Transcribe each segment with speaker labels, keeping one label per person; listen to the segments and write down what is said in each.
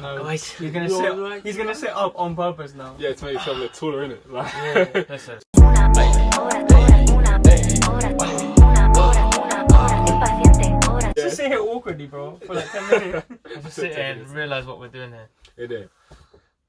Speaker 1: no.
Speaker 2: Guys,
Speaker 1: He's gonna sit up on purpose now.
Speaker 3: Yeah, to make yourself look taller, innit? Like,
Speaker 2: yeah, listen.
Speaker 1: Just sit here awkwardly, bro, for like 10 minutes.
Speaker 2: Just sit here and realise what we're doing here.
Speaker 3: It is.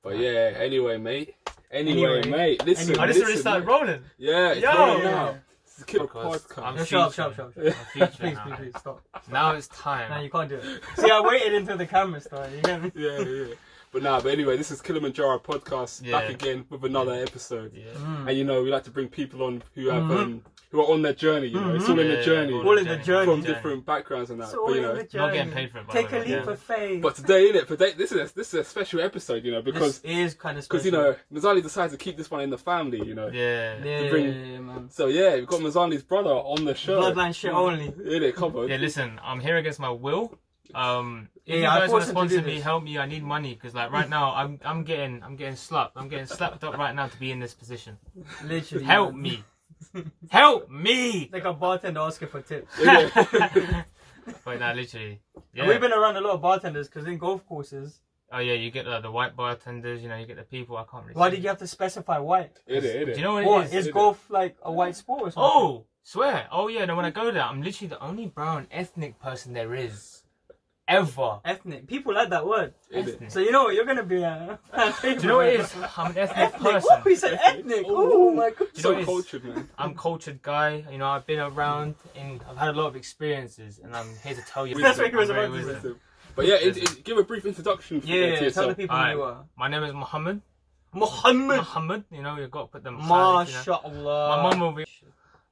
Speaker 3: But yeah, anyway, mate. Listen.
Speaker 2: This already started rolling.
Speaker 3: Yeah, it's
Speaker 2: Yo.
Speaker 3: rolling now. It's a killer podcast.
Speaker 2: I'm
Speaker 1: Shut
Speaker 2: featuring.
Speaker 1: up.
Speaker 2: I'm featuring
Speaker 1: Please,
Speaker 2: now.
Speaker 1: please, stop.
Speaker 2: Now it's time.
Speaker 1: No, you can't do it. See, I waited until the camera started. You get me?
Speaker 3: Yeah. But anyway, this is Kilimanjaro Podcast, back again with another episode.
Speaker 2: Yeah.
Speaker 3: And you know, we like to bring people on who have who are on their journey, you know. It's all in the journey.
Speaker 1: All in the journey.
Speaker 3: From different backgrounds and that.
Speaker 1: It's all
Speaker 3: But you
Speaker 1: in
Speaker 3: know,
Speaker 1: the journey.
Speaker 2: Not getting paid for it, by
Speaker 1: Take
Speaker 2: the
Speaker 1: a
Speaker 2: way.
Speaker 1: leap of faith.
Speaker 3: but today, this is a special episode, you know, because
Speaker 1: This is kind of special.
Speaker 3: you know, Mazzani decided to keep this one in the family, you know.
Speaker 2: Yeah.
Speaker 1: Yeah, man.
Speaker 3: So yeah, we've got Mazzani's brother on the show.
Speaker 1: Bloodline shit only.
Speaker 3: Innit, come on.
Speaker 2: Yeah, listen, I'm here against my will. If you
Speaker 1: Yeah, I
Speaker 2: guys want
Speaker 1: forced
Speaker 2: to
Speaker 1: him to do
Speaker 2: sponsor me,
Speaker 1: this.
Speaker 2: help me. I need money because, like, right now I'm getting slapped. I'm getting slapped up right now to be in this position.
Speaker 1: Literally.
Speaker 2: Help
Speaker 1: man.
Speaker 2: me. Help me.
Speaker 1: Like a bartender asking for tips.
Speaker 2: But nah, literally. Yeah.
Speaker 1: And we've been around a lot of bartenders because in golf courses.
Speaker 2: Oh yeah, you get the white bartenders. You know, you get the people. I can't really.
Speaker 1: Why
Speaker 2: say.
Speaker 1: did you have to specify white?
Speaker 2: Do you know what
Speaker 1: What,
Speaker 2: it is?
Speaker 1: is golf like a white sport or something?
Speaker 2: Oh, swear. Oh yeah. No, when I go there, I'm literally the only brown ethnic person there is. Ever.
Speaker 1: Ethnic. People like that word.
Speaker 2: Ethnic.
Speaker 1: So you know what? You're gonna be a fan
Speaker 2: Do you know what it is? I'm an ethnic person.
Speaker 1: Oh, he said ethnic. Oh my god.
Speaker 2: Do you know
Speaker 3: So
Speaker 2: what it is?
Speaker 3: cultured, man.
Speaker 2: I'm a cultured guy. You know, I've been around and I've had a lot of experiences, and I'm here to tell you.
Speaker 1: That's what he was
Speaker 2: I'm very
Speaker 1: about to say.
Speaker 2: wisdom.
Speaker 3: But yeah, give a brief introduction to
Speaker 1: Yeah, tell
Speaker 3: yourself.
Speaker 1: the people who you are.
Speaker 2: My name is Muhammad.
Speaker 1: Muhammad.
Speaker 2: You know, you've got to put them. silent, you know.
Speaker 1: MashaAllah.
Speaker 2: My mum will be.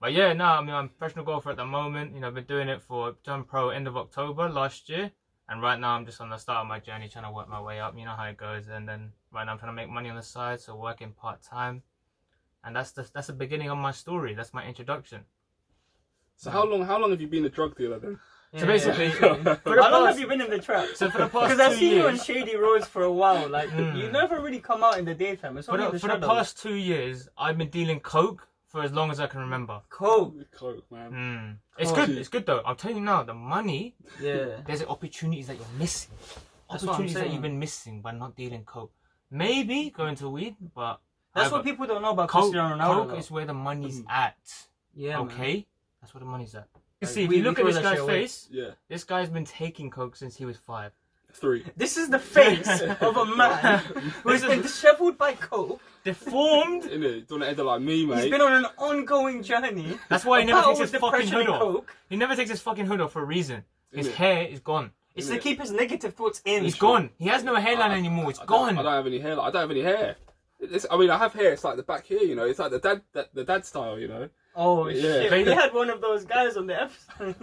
Speaker 2: But yeah, no, I mean, I'm a professional golfer at the moment. You know, I've been doing it for John Pro end of October last year. And right now I'm just on the start of my journey trying to work my way up. You know how it goes. And then right now I'm trying to make money on the side. So working part-time. And that's the beginning of my story. That's my introduction.
Speaker 3: So how long have you been a drug dealer then?
Speaker 2: So basically,
Speaker 1: How long have you been in the trap?
Speaker 2: So for the past
Speaker 1: Because I've
Speaker 2: 2
Speaker 1: seen you on
Speaker 2: years,
Speaker 1: shady roads for a while. Like you never really come out in the daytime. It's
Speaker 2: for
Speaker 1: only
Speaker 2: the,
Speaker 1: the
Speaker 2: for the
Speaker 1: shadows.
Speaker 2: past 2 years, I've been dealing coke for as long as I can remember.
Speaker 1: Coke.
Speaker 3: Coke, man.
Speaker 2: It's
Speaker 1: Coke.
Speaker 2: good. It's good though. I'll tell you now, the money.
Speaker 1: Yeah.
Speaker 2: There's opportunities that you're missing.
Speaker 1: That's what I'm
Speaker 2: Opportunities that
Speaker 1: saying.
Speaker 2: you've been missing by not dealing coke. Maybe going to weed, but
Speaker 1: That's what people don't know about
Speaker 2: coke,
Speaker 1: Cristiano Ronaldo.
Speaker 2: coke is where the money's at.
Speaker 1: Yeah.
Speaker 2: Okay,
Speaker 1: Man.
Speaker 2: that's where the money's at. You
Speaker 1: Like,
Speaker 2: see, if
Speaker 1: we
Speaker 2: you look at
Speaker 1: throw
Speaker 2: this
Speaker 1: that
Speaker 2: guy's
Speaker 1: shit away.
Speaker 2: face,
Speaker 3: Yeah.
Speaker 2: this guy's been taking coke since he was 5.
Speaker 3: 3.
Speaker 1: This is the face of a man who has been disheveled by coke.
Speaker 2: Deformed.
Speaker 3: Innit? Don't end up like me, mate.
Speaker 1: He's been on an ongoing journey.
Speaker 2: That's why he never
Speaker 1: Battle
Speaker 2: takes his
Speaker 1: with
Speaker 2: fucking
Speaker 1: depression
Speaker 2: hood
Speaker 1: and
Speaker 2: off.
Speaker 1: coke.
Speaker 2: He never takes his fucking hood off for a reason. His
Speaker 3: Innit?
Speaker 2: hair is gone.
Speaker 1: It's to keep his negative thoughts in.
Speaker 2: It's gone. He has no hairline anymore. It's gone.
Speaker 3: I don't have any hair. I don't have any hair. I mean, I have hair. It's like the back here, you know. It's like the dad style, you know.
Speaker 1: Oh
Speaker 3: Yeah.
Speaker 1: shit! We had one of those guys on the episode.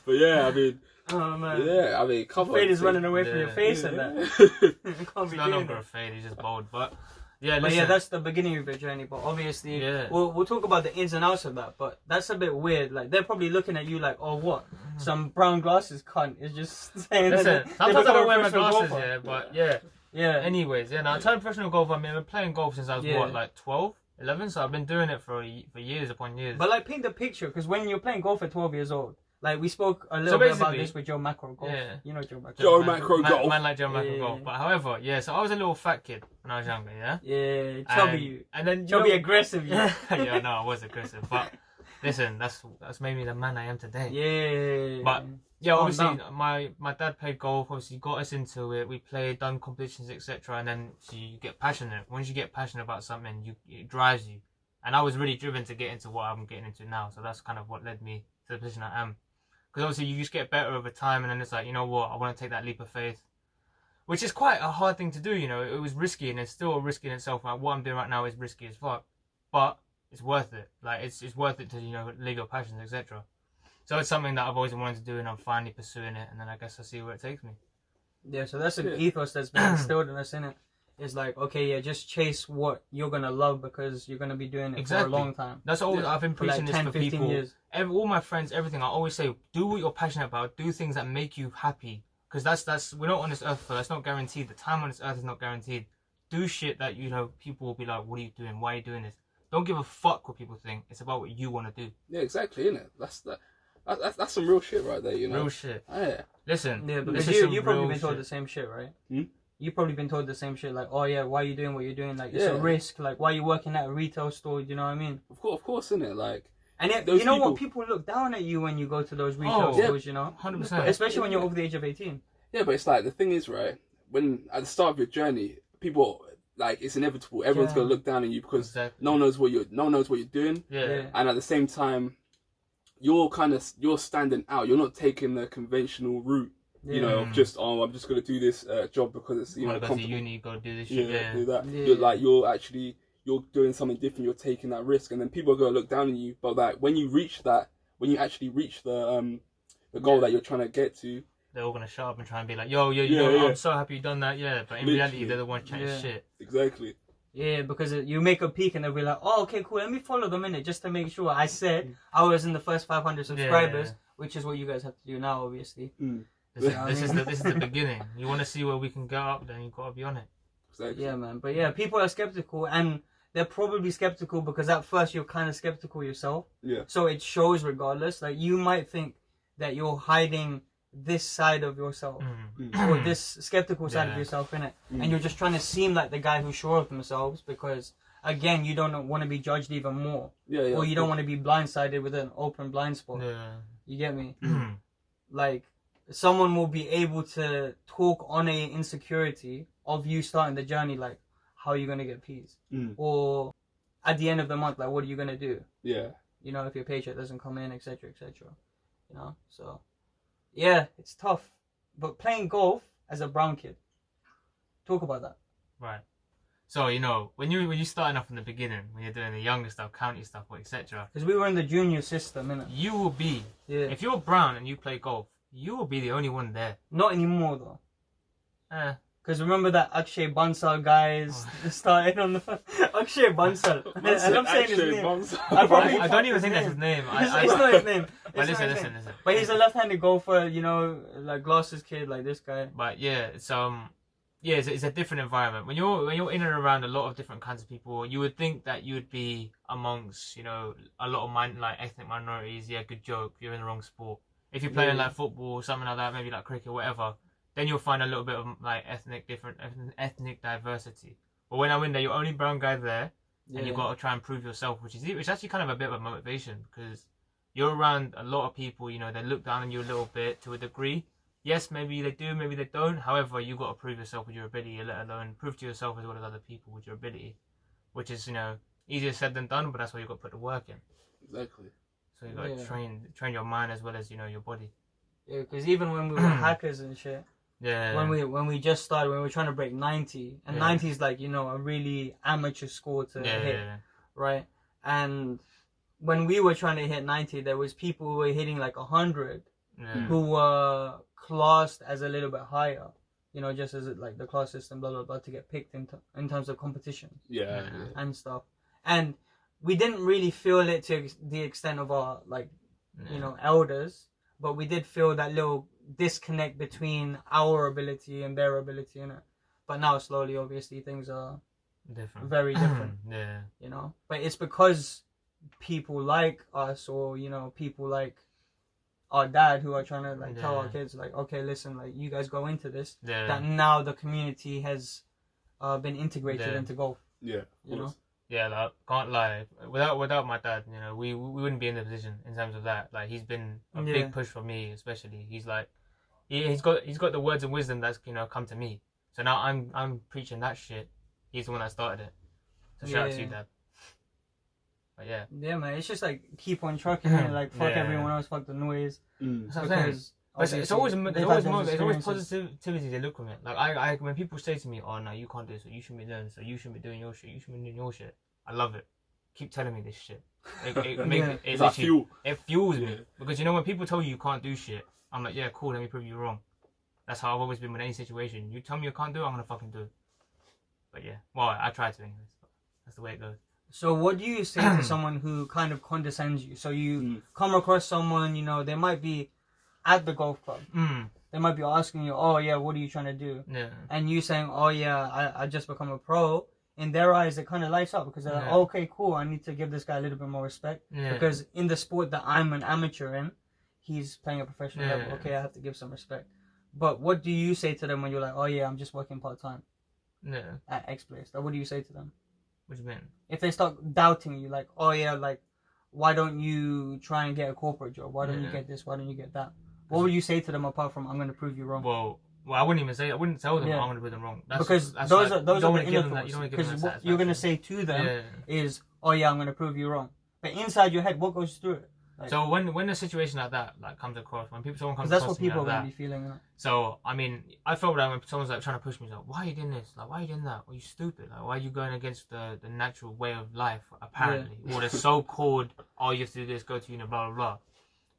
Speaker 3: But yeah, I mean,
Speaker 1: Oh man.
Speaker 3: yeah, I mean, come on.
Speaker 1: Fade is running away from
Speaker 2: Yeah.
Speaker 1: your face and that. You can't
Speaker 2: It's
Speaker 1: be
Speaker 2: no
Speaker 1: doing
Speaker 2: longer a
Speaker 1: that.
Speaker 2: fade. He's just bold. But yeah,
Speaker 1: But
Speaker 2: listen.
Speaker 1: yeah, that's the beginning of your journey. But obviously,
Speaker 2: Yeah.
Speaker 1: we'll talk about the ins and outs of that. But that's a bit weird. Like they're probably looking at you like, oh what? Some brown glasses cunt is just saying
Speaker 2: Listen,
Speaker 1: that.
Speaker 2: sometimes I don't wear my glasses, yeah, but yeah.
Speaker 1: Yeah.
Speaker 2: Anyways, yeah, now I turned professional golfer. I mean, I've been playing golf since I was,
Speaker 1: Yeah.
Speaker 2: what, like 12, 11? So I've been doing it for years upon years.
Speaker 1: But like paint the picture, because when you're playing golf at 12 years old, like we spoke a little bit about
Speaker 2: basically-
Speaker 1: this with Joe Macro Golf.
Speaker 2: Yeah.
Speaker 1: You know Joe Macro.
Speaker 3: Joe
Speaker 2: Man-
Speaker 3: Macro
Speaker 2: man,
Speaker 3: Golf.
Speaker 2: Man like Joe Macro
Speaker 1: Yeah.
Speaker 2: Golf. But however, yeah, so I was a little fat kid when I was younger, yeah?
Speaker 1: Yeah, chubby you.
Speaker 2: And then, you
Speaker 1: Chubby
Speaker 2: know-
Speaker 1: aggressive you.
Speaker 2: yeah, no, I was aggressive. But listen, that's made me the man I am today.
Speaker 1: Yeah.
Speaker 2: But yeah,
Speaker 1: Calm
Speaker 2: obviously
Speaker 1: down.
Speaker 2: my dad played golf. Obviously, got us into it. We played, done competitions, etc. And then so you get passionate. Once you get passionate about something, it drives you. And I was really driven to get into what I'm getting into now. So that's kind of what led me to the position I am. Because obviously you just get better over time, and then it's like, you know what, I want to take that leap of faith, which is quite a hard thing to do. You know, it was risky, and it's still risky in itself. Like, what I'm doing right now is risky as fuck, but it's worth it. Like it's worth it to, you know, live your passions, etc. So it's something that I've always wanted to do, and I'm finally pursuing it. And then I guess I'll see where it takes me.
Speaker 1: Yeah, so that's an ethos that's been instilled in us, innit? It's like, okay, yeah, just chase what you're gonna love because you're gonna be doing it
Speaker 2: Exactly.
Speaker 1: for a long time.
Speaker 2: That's always I've been
Speaker 1: For like
Speaker 2: preaching
Speaker 1: 10,
Speaker 2: this for
Speaker 1: 15
Speaker 2: people.
Speaker 1: years.
Speaker 2: All my friends, everything. I always say, do what you're passionate about. Do things that make you happy. Because that's we're not on this earth for. That's not guaranteed. The time on this earth is not guaranteed. Do shit that, you know, people will be like, what are you doing? Why are you doing this? Don't give a fuck what people think. It's about what you want to do.
Speaker 3: Yeah, exactly, innit? That's some real shit right there, you know.
Speaker 2: Real shit.
Speaker 3: Yeah.
Speaker 2: Listen.
Speaker 1: Yeah,
Speaker 2: this
Speaker 1: because
Speaker 2: is some
Speaker 1: you probably
Speaker 2: real
Speaker 1: been told
Speaker 2: shit.
Speaker 1: the same shit, right?
Speaker 3: Hmm?
Speaker 1: You probably been told the same shit, like, oh yeah, why are you doing what you're doing? Like, it's
Speaker 3: Yeah.
Speaker 1: a risk. Like, why are you working at a retail store? You know what I mean?
Speaker 3: Of course, innit? Like,
Speaker 1: And it,
Speaker 3: those
Speaker 1: you know what? People look down at you when you go to those retail
Speaker 2: Oh,
Speaker 1: stores, you know?
Speaker 2: 100%.
Speaker 1: Especially when you're over the age of 18.
Speaker 3: yeah, but it's like the thing is, right? When at the start of your journey, people like it's inevitable. Everyone's gonna look down on you because
Speaker 2: Exactly.
Speaker 3: no one knows what you're doing,
Speaker 2: Yeah.
Speaker 3: and at the same time, you're standing out. You're not taking the conventional route. You know, of just I'm just gonna do this job because it's
Speaker 2: You
Speaker 3: know
Speaker 2: want to go to uni, go do this shit. Yeah.
Speaker 3: do that.
Speaker 1: Yeah.
Speaker 3: You're doing something different. You're taking that risk, and then people are gonna look down on you. But like when you actually reach the goal that you're trying to get to,
Speaker 2: They're all gonna shut up and try and be like, yo, I'm so happy you done that, yeah. But in reality, they're the ones chatting shit.
Speaker 3: Exactly.
Speaker 1: Yeah, because you make a peak and they'll be like, oh, okay, cool, let me follow them in it just to make sure I said I was in the first 500 subscribers, which is what you guys have to do now, obviously.
Speaker 2: This is the beginning. You want to see where we can go up, then you gotta be on it.
Speaker 3: Exactly.
Speaker 1: Yeah, man. But yeah, people are skeptical, and they're probably skeptical because at first you're kind of skeptical yourself.
Speaker 3: Yeah.
Speaker 1: So it shows regardless. Like, you might think that you're hiding this side of yourself or this skeptical side of yourself, innit? And you're just trying to seem like the guy who's sure of themselves because, again, you don't want to be judged even more.
Speaker 3: Yeah.
Speaker 1: Or you don't want to be blindsided with an open blind spot.
Speaker 2: Yeah.
Speaker 1: You get me? Like, someone will be able to talk on a insecurity of you starting the journey, like, how are you going to get peas? Or at the end of the month, like, what are you going to do?
Speaker 3: Yeah.
Speaker 1: You know, if your paycheck doesn't come in, etc., etc. You know, so yeah, it's tough. But playing golf as a brown kid, talk about that.
Speaker 2: Right. So you know when you starting off in the beginning, when you're doing the younger stuff, county stuff, etc.
Speaker 1: Because we were in the junior system, innit?
Speaker 2: You will be if you're brown and you play golf, you will be the only one there.
Speaker 1: Not anymore though. Because remember that Akshay Bansal guy started on the Akshay Bansal. I love saying his name.
Speaker 2: I don't even think that's his name.
Speaker 1: It's not his name.
Speaker 2: But listen.
Speaker 1: But he's a left-handed golfer, you know, like glasses kid, like this guy.
Speaker 2: But yeah, it's it's a different environment. When you're in and around a lot of different kinds of people, you would think that you would be amongst, you know, a lot of like ethnic minorities. Yeah, good joke. You're in the wrong sport. If you're playing like football or something like that, maybe like cricket, whatever, then you'll find a little bit of like ethnic diversity. But when I'm in there, you're only brown guy there, and you've got to try and prove yourself, which is actually kind of a bit of a motivation because you're around a lot of people. You know, they look down on you a little bit to a degree. Yes, maybe they do, maybe they don't. However, you got to prove yourself with your ability, let alone prove to yourself as well as other people with your ability, which is, you know, easier said than done. But that's why you got to put the work in.
Speaker 3: Exactly.
Speaker 2: So you got to train your mind as well as, you know, your body.
Speaker 1: Yeah, because even when we were hackers and shit.
Speaker 2: Yeah.
Speaker 1: When we just started, when we were trying to break 90, and 90 is like, you know, a really amateur score to hit, right? And when we were trying to hit 90, there was people who were hitting like 100 who were classed as a little bit higher, you know, just as like the class system, blah, blah, blah, to get picked in terms of competition and stuff. And we didn't really feel it to the extent of our, like, you know, elders, but we did feel that little disconnect between our ability and their ability in it. But now slowly, obviously, things are very different. You know, but it's because people like us, or, you know, people like our dad who are trying to like tell our kids, like, okay, listen, like, you guys go into this, that now the community has been integrated into golf.
Speaker 3: You know.
Speaker 2: Yeah, like, can't lie. Without my dad, you know, we wouldn't be in the position in terms of that. Like, he's been a big push for me, especially. He's like, he's got the words and wisdom that's, you know, come to me. So now I'm preaching that shit. He's the one that started it. So shout out to you, Dad. But yeah,
Speaker 1: man, it's just like keep on trucking and like fuck everyone else, fuck the noise.
Speaker 2: Because it's always positivity they look from it. Like I when people say to me, "Oh no, you can't do this. So you shouldn't be doing this. So you shouldn't be doing your shit. You shouldn't be doing your shit." I love it. Keep telling me this shit. It fuels me because, you know, when people tell you can't do shit, I'm like, yeah, cool. Let me prove you wrong. That's how I've always been with any situation. You tell me you can't do it, I'm gonna fucking do it. But yeah, well, I try to anyways. That's the way it goes. So
Speaker 1: what do you say to someone who kind of condescends you? So you come across someone, you know, they might be at the golf club. They might be asking you, oh yeah, what are you trying to do?
Speaker 2: Yeah.
Speaker 1: And you saying, oh yeah, I just become a pro. In their eyes, it kind of lights up because they're like, okay, cool, I need to give this guy a little bit more respect. Because in the sport that I'm an amateur in, he's playing a professional level. Okay, I have to give some respect. But what do you say to them when you're like, oh yeah, I'm just working part-time at X place? Like, what do you say to them?
Speaker 2: What do you mean?
Speaker 1: If they start doubting you, like, oh yeah, like, why don't you try and get a corporate job? Why don't you get this? Why don't you get that? What would you say to them apart from, I'm going to prove you wrong?
Speaker 2: Well, I wouldn't even say. I wouldn't tell them I'm going to prove them wrong.
Speaker 1: Because those are the inner thoughts. Because what you're going to say to them is, oh yeah, I'm going to prove you wrong. But inside your head, what goes through it? Like,
Speaker 2: so when a situation like that like comes across, when someone comes across,
Speaker 1: that's what people are going to be feeling. Right?
Speaker 2: So I mean, I felt that when someone's like trying to push me, like, why are you doing this? Like, why are you doing that? Are you stupid? Like, why are you going against the natural way of life? Apparently, or the so-called, oh, you have to do this, go to uni, blah blah blah.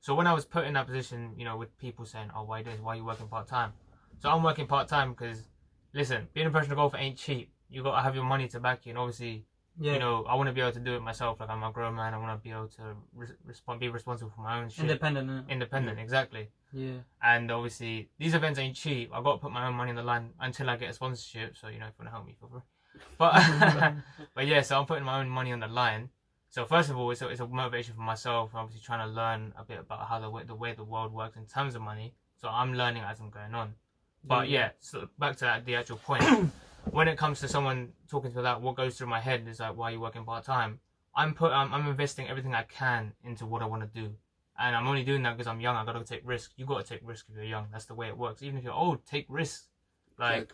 Speaker 2: So when I was put in that position, you know, with people saying, oh, why are you doing this? Why are you working part time? So I'm working part time because, listen, being a professional golfer ain't cheap. You got to have your money to back you, and obviously. You know, I want to be able to do it myself. Like, I'm a grown man. I want to be able to be responsible for my own shit. Independent, exactly. Yeah. And obviously, these events ain't cheap. I've got to put my own money on the line until I get a sponsorship. So, you know, if you want to help me, feel free. But, but yeah, so I'm putting my own money on the line. So first of all, it's a motivation for myself. I'm obviously trying to learn a bit about how the way the world works in terms of money. So I'm learning as I'm going on. But yeah, so back to the actual point. When it comes to someone talking to me about what goes through my head is like, why are you working part time? I'm investing everything I can into what I want to do, and I'm only doing that because I'm young. I gotta take risks. You gotta take risks if you're young. That's the way it works. Even if you're old, take risks. Like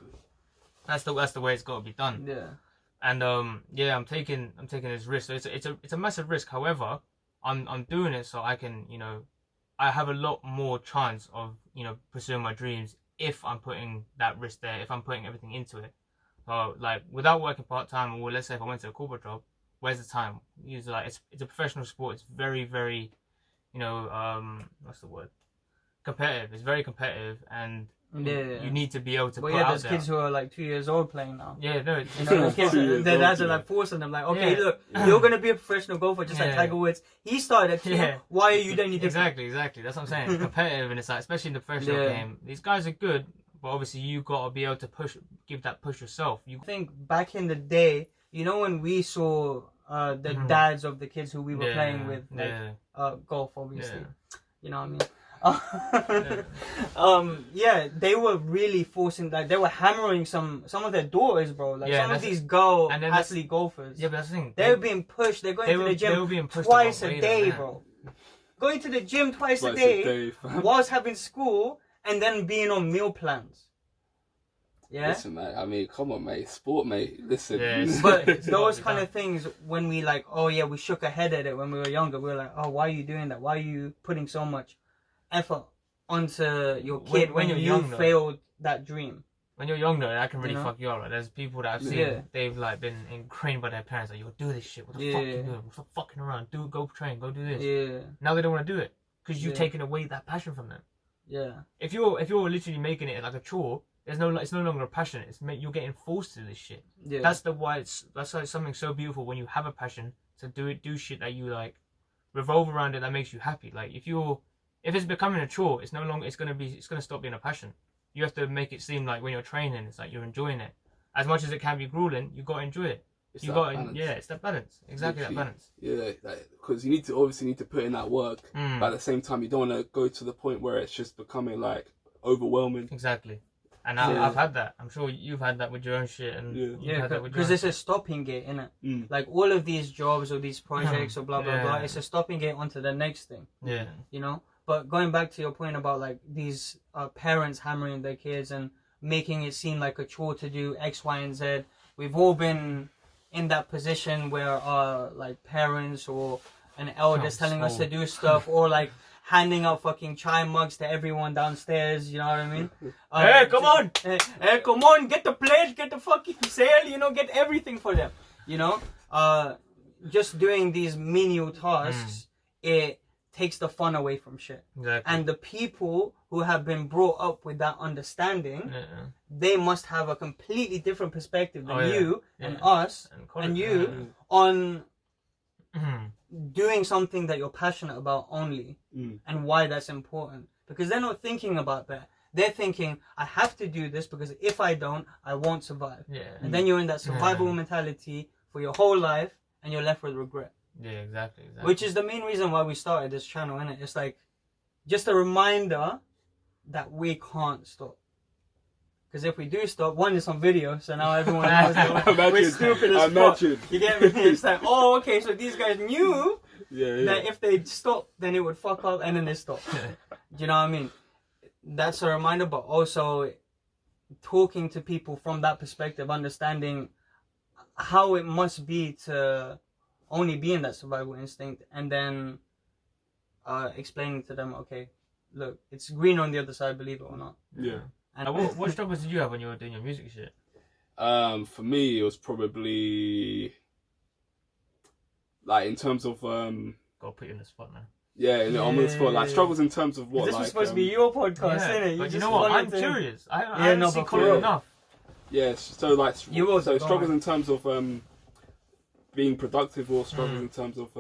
Speaker 2: that's the way it's got to be done. Yeah. And I'm taking this risk. So it's a massive risk. However, I'm doing it so I can, you know, I have a lot more chance of, you know, pursuing my dreams if I'm putting that risk there. If I'm putting everything into it. So, like, without working part-time, or let's say if I went to a corporate job, where's the time? Usually, like, it's a professional sport. It's very, very, you know, what's the word? Competitive. It's very competitive, and you need to be able to put out there.
Speaker 1: There's kids who are, like, 2 years old playing now.
Speaker 2: Yeah, no.
Speaker 1: You know, their dads are, like, forcing them, like, okay, look, you're going to be a professional golfer just like Tiger Woods. He started at 2. Why are you then different?
Speaker 2: Exactly. That's what I'm saying. It's competitive, and it's like, especially in the professional game, these guys are good. But obviously, you got to be able to give that push yourself. I
Speaker 1: think back in the day, you know, when we saw the dads of the kids who we were playing with, like, golf, obviously. Yeah. You know what I mean? They were really forcing, like, they were hammering some of their daughters, bro. Like, some of these athlete golfers.
Speaker 2: Yeah, but that's the thing.
Speaker 1: They were being pushed. They're going to the gym twice a day, bro. Going to the gym twice a day whilst having school. And then being on meal plans. Yeah?
Speaker 3: Listen, mate. I mean, come on, mate. Sport, mate. Listen.
Speaker 1: Yeah, but those kind of things, when we like, oh yeah, we shook our head at it when we were younger. We were like, oh, why are you doing that? Why are you putting so much effort onto your kid when you failed that dream?
Speaker 2: When you're young, though, that can really fuck you up. Like, there's people that I've seen, they've like been ingrained by their parents. Like, you do this shit. What the fuck are you doing? Stop fucking around. Go train. Go do this. Yeah. Now they don't want to do it because you've taken away that passion from them. Yeah. If you're literally making it like a chore, it's no longer a passion. You're getting forced to this shit. Yeah. That's like something so beautiful when you have a passion to do shit that you like, revolve around it that makes you happy. Like if it's becoming a chore, it's gonna stop being a passion. You have to make it seem like when you're training, it's like you're enjoying it. As much as it can be grueling, you gotta enjoy it. It's that balance. Exactly. Literally, that balance.
Speaker 3: Yeah, because you need to put in that work, but at the same time, you don't want to go to the point where it's just becoming like overwhelming.
Speaker 2: Exactly. And I've had that. I'm sure you've had that with your own shit, and
Speaker 1: because it's a stopping gate, innit? Like all of these jobs or these projects or blah blah blah, it's a stopping gate onto the next thing. Yeah. You know. But going back to your point about like these parents hammering their kids and making it seem like a chore to do X, Y, and Z, we've all been in that position where our like parents or an elders telling us to do stuff, or like handing out fucking chai mugs to everyone downstairs, you know what I mean?
Speaker 2: Hey, come on!
Speaker 1: Hey, come on, get the pledge, get the fucking sale, you know, get everything for them, you know? Just doing these menial tasks, it takes the fun away from shit. Exactly. And the people who have been brought up with that understanding, they must have a completely different perspective than you and us and you on doing something that you're passionate about only and why that's important. Because they're not thinking about that. They're thinking, I have to do this because if I don't, I won't survive. Yeah. And then you're in that survival mentality for your whole life and you're left with regret.
Speaker 2: Yeah, exactly.
Speaker 1: Which is the main reason why we started this channel, innit? It's like, just a reminder that we can't stop. Because if we do stop, one is on video, so now everyone knows that we're stupid as fuck. You get me? It's like, oh, okay, so these guys knew that if they stopped, then it would fuck up, and then they stopped. Do you know what I mean? That's a reminder, but also talking to people from that perspective, understanding how it must be to only be in that survival instinct, and then explaining to them, okay, look, it's green on the other side, believe it or not.
Speaker 3: Yeah.
Speaker 2: And what struggles did you have when you were doing your music shit?
Speaker 3: For me, it was probably like in terms of
Speaker 2: Gotta put you in the spot now.
Speaker 3: Yeah, on the spot. Like struggles in terms of what.
Speaker 1: This
Speaker 3: like,
Speaker 1: was supposed to be your podcast, isn't it?
Speaker 2: But you know what? I'm curious. I haven't seen Colin enough.
Speaker 3: Yes, so like struggles in terms of being productive, or struggles in terms of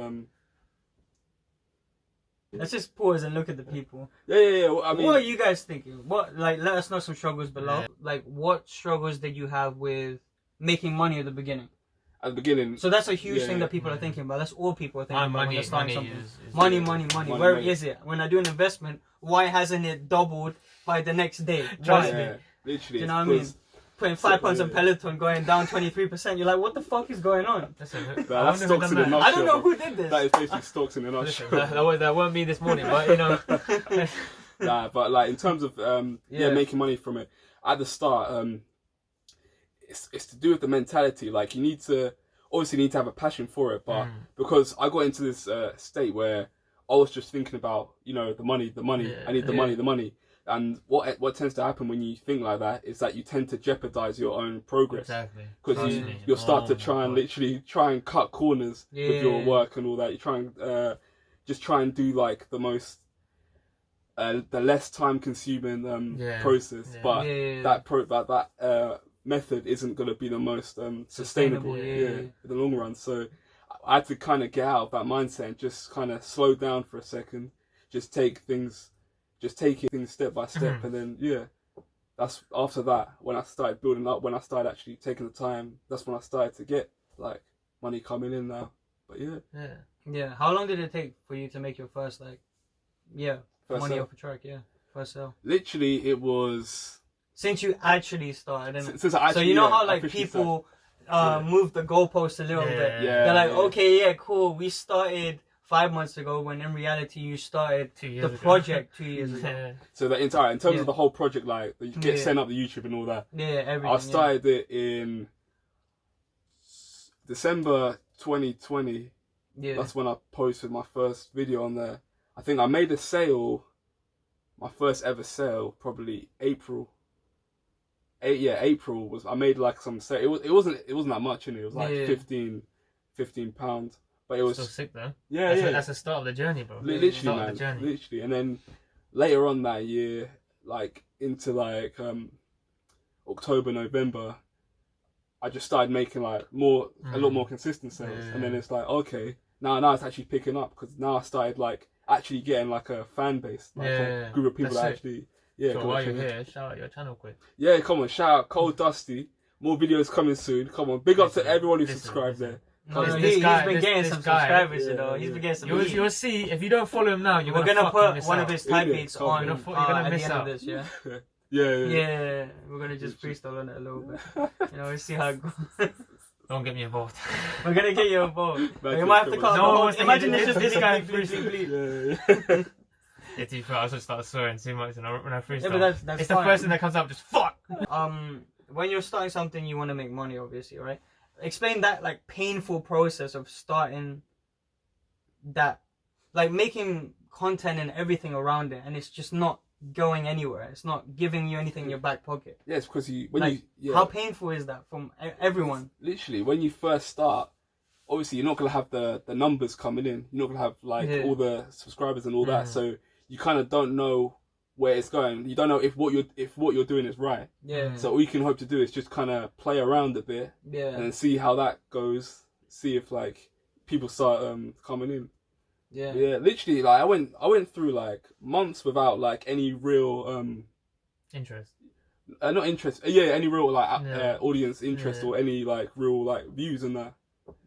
Speaker 1: Let's just pause and look at the people.
Speaker 3: Yeah. Well, I mean,
Speaker 1: what are you guys thinking? What, like, let us know some struggles below. Yeah. Like, what struggles did you have with making money at the beginning?
Speaker 3: At the beginning.
Speaker 1: So that's a huge thing that people are thinking about. That's all people are thinking about when they're starting something. Money. Where is it? When I do an investment, why hasn't it doubled by the next day?
Speaker 2: Trust me.
Speaker 3: Literally.
Speaker 1: Do you know what I mean? Putting £5 on Peloton, going down 23%. You're like, what the fuck is going on?
Speaker 3: That's stocks in a nutshell.
Speaker 1: I don't know who did this.
Speaker 3: That is basically stocks in a nutshell.
Speaker 2: That weren't me this morning, but you know.
Speaker 3: Nah, but like in terms of making money from it at the start, it's to do with the mentality. Like you need to have a passion for it, but because I got into this state where I was just thinking about the money. I need the money. And what tends to happen when you think like that is that you tend to jeopardize your own progress. Exactly. Because you'll start to try and cut corners with your work and all that. You try and do like the most, the less time consuming process. Yeah. But that method isn't going to be the most sustainable in the long run. So I had to kind of get out of that mindset and just kind of slow down for a second. Just taking things step by step, and then that's after that when I started building up. When I started actually taking the time, that's when I started to get like money coming in now. But
Speaker 1: yeah. How long did it take for you to make your first money
Speaker 3: sale
Speaker 1: off a track? First sale.
Speaker 3: Literally, it was
Speaker 1: since you actually started.
Speaker 3: Since I actually,
Speaker 1: so you know how like people move the goalpost a little bit. Yeah. They're like, okay, cool. We started 5 months ago, when in reality you started the project 2 years ago.
Speaker 3: So that in terms of the whole project, like you get set up the YouTube and all that.
Speaker 1: Yeah, everything.
Speaker 3: I started it in December 2020. Yeah, that's when I posted my first video on there. I think I made a sale, my first ever sale, probably April. April was I made like some sale. It wasn't that much in it. It was like £15. But it was
Speaker 2: still sick though.
Speaker 3: That's
Speaker 2: the start of the journey, bro.
Speaker 3: Literally, man. Literally, and then later on that year, like into like October, November, I just started making like a lot more consistent sales, and then it's like okay, now it's actually picking up because now I started like actually getting like a fan base, like a group of people that actually
Speaker 2: So while you're here, shout out your channel quick.
Speaker 3: Yeah, come on, shout out Cold Dusty. More videos coming soon. Come on, big up to everyone who subscribed there.
Speaker 1: No, he's been getting some subscribers, He's been getting some.
Speaker 2: You'll see if you don't follow him now.
Speaker 1: We're gonna put one of his type beats on.
Speaker 2: You're gonna miss out.
Speaker 1: This, yeah.
Speaker 3: Yeah.
Speaker 1: We're gonna just freestyle on it a little bit. We'll see how it goes.
Speaker 2: Don't get me involved.
Speaker 1: We're gonna get you involved. You might have to cut the whole. Imagine it's just this guy freestyling.
Speaker 2: Yeah, to be fair, I also start swearing too much when I freestyle.
Speaker 1: Yeah, but that's
Speaker 2: it's fine. The first thing that comes out, just fuck.
Speaker 1: When you're starting something, you want to make money, obviously, right? Explain that like painful process of starting that, like making content and everything around it, and it's just not going anywhere. It's not giving you anything in your back pocket.
Speaker 3: Yeah, it's because
Speaker 1: how painful is that from everyone?
Speaker 3: Literally, when you first start, obviously you're not gonna have the numbers coming in. You're not gonna have like all the subscribers and all that. So you kind of don't know where it's going. You don't know if what you're doing is right.
Speaker 1: Yeah.
Speaker 3: So all you can hope to do is just kind of play around a bit.
Speaker 1: Yeah.
Speaker 3: And see how that goes. See if like people start coming in.
Speaker 1: Yeah.
Speaker 3: Yeah. Literally, like I went through like months without like any real
Speaker 2: interest.
Speaker 3: Not interest. Any real like audience interest or any like real like views and that.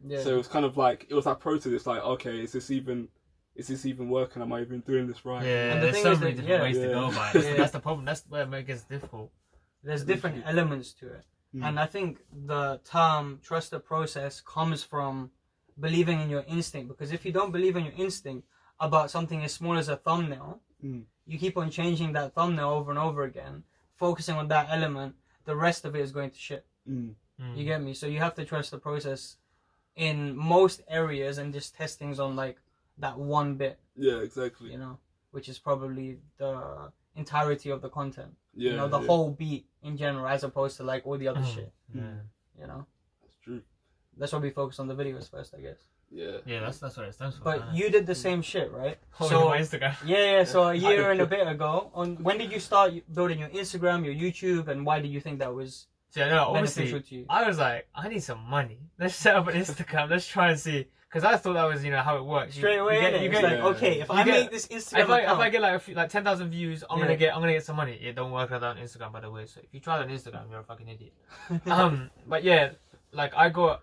Speaker 3: Yeah. So it was kind of like it was that process. It's like okay, is this even is this even working? Am I even doing this right?
Speaker 2: Yeah,
Speaker 1: And the
Speaker 2: there's
Speaker 1: thing
Speaker 2: so
Speaker 1: is
Speaker 2: many
Speaker 1: that-
Speaker 2: different
Speaker 1: yeah.
Speaker 2: ways to go about it.
Speaker 1: Yeah.
Speaker 2: That's the problem. That's where it gets difficult.
Speaker 1: There's different elements to it. And I think the term trust the process comes from believing in your instinct. Because if you don't believe in your instinct about something as small as a thumbnail, you keep on changing that thumbnail over and over again, focusing on that element, the rest of it is going to shit. You get me? So you have to trust the process in most areas and just test things on like that one bit.
Speaker 3: Yeah, exactly.
Speaker 1: You know, which is probably the entirety of the content.
Speaker 3: Yeah,
Speaker 1: you know, the whole beat in general, as opposed to like all the other shit.
Speaker 2: Yeah.
Speaker 1: You know,
Speaker 3: That's true.
Speaker 1: that's why we focus on the videos first, I guess.
Speaker 3: Yeah.
Speaker 2: Yeah, that's what it stands for.
Speaker 1: But you did the same shit, right?
Speaker 2: So my Instagram.
Speaker 1: Yeah. So a year and a bit ago, when did you start building your Instagram, your YouTube, and why did you think that was
Speaker 2: So no,
Speaker 1: beneficial
Speaker 2: obviously,
Speaker 1: to you?
Speaker 2: I was like, I need some money. Let's set up an Instagram. Let's try and see. Because I thought that was, how it works.
Speaker 1: Straight away,
Speaker 2: you
Speaker 1: it's
Speaker 2: get,
Speaker 1: like, okay, if I make this Instagram
Speaker 2: if
Speaker 1: account,
Speaker 2: I get like a few, like 10,000 views, I'm gonna get some money. It don't work like that on Instagram, by the way. So if you try that on Instagram, you're a fucking idiot. But yeah, like I got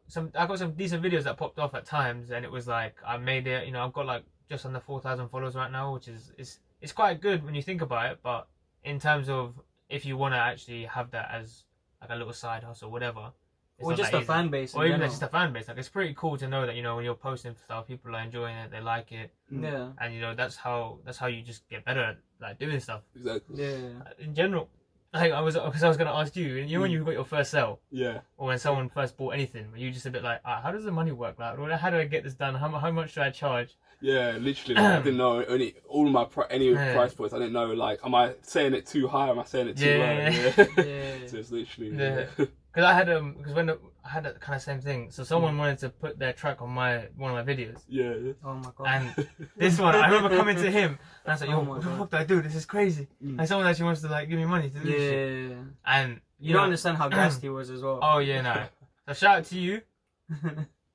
Speaker 2: some decent videos that popped off at times, and it was like I made it. I've got like just under 4,000 followers right now, which is it's quite good when you think about it. But in terms of if you want to actually have that as like a little side hustle, whatever.
Speaker 1: or just a fan base,
Speaker 2: or even
Speaker 1: general.
Speaker 2: just a fan base. Like it's pretty cool to know that when you're posting stuff, people are enjoying it, they like it,
Speaker 1: Yeah.
Speaker 2: and that's how you just get better at like doing stuff.
Speaker 3: Exactly.
Speaker 1: Yeah.
Speaker 2: In general, like I was gonna ask you, when you got your first sale,
Speaker 3: Yeah.
Speaker 2: or when someone first bought anything, were you just a bit like, how does the money work? Like, how do I get this done? How much do I charge?
Speaker 3: Yeah, literally. Like, I didn't know all my price points. I didn't know, like, am I saying it too high? Am I saying it too low?
Speaker 2: Yeah.
Speaker 3: So it's literally.
Speaker 2: Yeah. Because I had I had that kind of same thing. So someone wanted to put their track on one of my videos.
Speaker 3: Yeah.
Speaker 1: Oh my god.
Speaker 2: And this one, I remember coming to him, and I was like, "Yo,
Speaker 1: Oh my
Speaker 2: what the
Speaker 1: God.
Speaker 2: fuck do I do? This is crazy." And someone actually wants to like give me money to do this shit.
Speaker 1: Yeah.
Speaker 2: And
Speaker 1: You don't understand how gassed he was as well.
Speaker 2: Oh yeah, no. So shout out to you,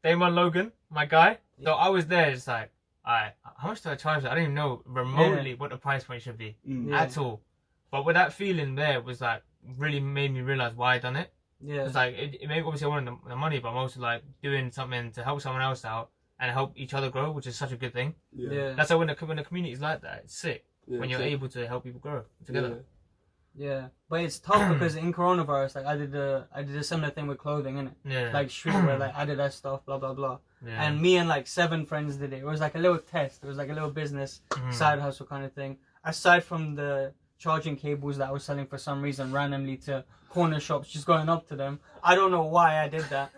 Speaker 2: Damon Logan, my guy. So I was there, just like, alright, how much do I charge? I don't even know remotely what the price point should be at all. But with that feeling there was like really made me realize why I done it.
Speaker 1: Yeah.
Speaker 2: It's like it made, obviously I wanted the money, but I'm also like doing something to help someone else out and help each other grow, which is such a good thing.
Speaker 1: Yeah.
Speaker 2: That's why when the community is like that, it's sick.
Speaker 3: Yeah,
Speaker 2: when you're able to help people grow together.
Speaker 1: Yeah. But it's tough because in coronavirus, like I did a similar thing with clothing, innit?
Speaker 2: Yeah.
Speaker 1: Like streetwear, like Adidas stuff, blah blah blah.
Speaker 2: Yeah.
Speaker 1: And me and like 7 friends did it. It was like a little test. It was like a little business side hustle kind of thing. Aside from the charging cables that I was selling for some reason randomly to corner shops, just going up to them. I don't know why I did that,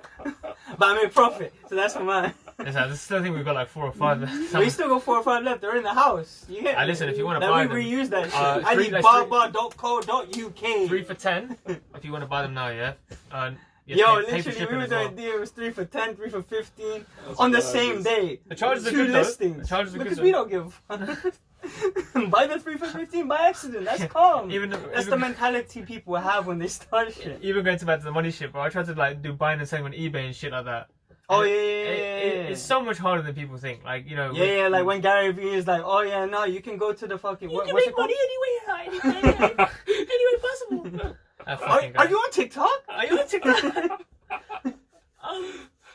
Speaker 1: but I made profit, so that's for mine.
Speaker 2: I still think we've got like 4 or 5 left.
Speaker 1: We still got 4 or 5 left. They're in the house. You get me?
Speaker 2: Listen, if you want to
Speaker 1: Let
Speaker 2: buy
Speaker 1: me
Speaker 2: them,
Speaker 1: reuse that shit. I
Speaker 2: three-
Speaker 1: need
Speaker 2: like
Speaker 1: barbar.co.uk.
Speaker 2: 3 for 10. If you want to buy them now, yeah.
Speaker 1: Yo,
Speaker 2: pay for
Speaker 1: literally, we
Speaker 2: shipping
Speaker 1: were
Speaker 2: as well.
Speaker 1: doing a deal. It was 3 for 10, 3 for 15 on the same day.
Speaker 2: The charges are
Speaker 1: 2
Speaker 2: good though.
Speaker 1: listings.
Speaker 2: The charges are good.
Speaker 1: Because we don't give a fuck. Buy the 3 for 15 by accident. That's calm. That's the mentality people have when they start shit.
Speaker 2: Even going back to the money shit, bro. I tried to like do buying and selling on eBay and shit like that.
Speaker 1: Oh
Speaker 2: And
Speaker 1: yeah,
Speaker 2: it's so much harder than people think. Like
Speaker 1: Yeah, like when Gary Vee is like, oh yeah, no, you can go to the fucking.
Speaker 2: you
Speaker 1: What's
Speaker 2: can
Speaker 1: it
Speaker 2: make
Speaker 1: called?
Speaker 2: money any way possible.
Speaker 1: Are you on TikTok?
Speaker 2: Are you on TikTok?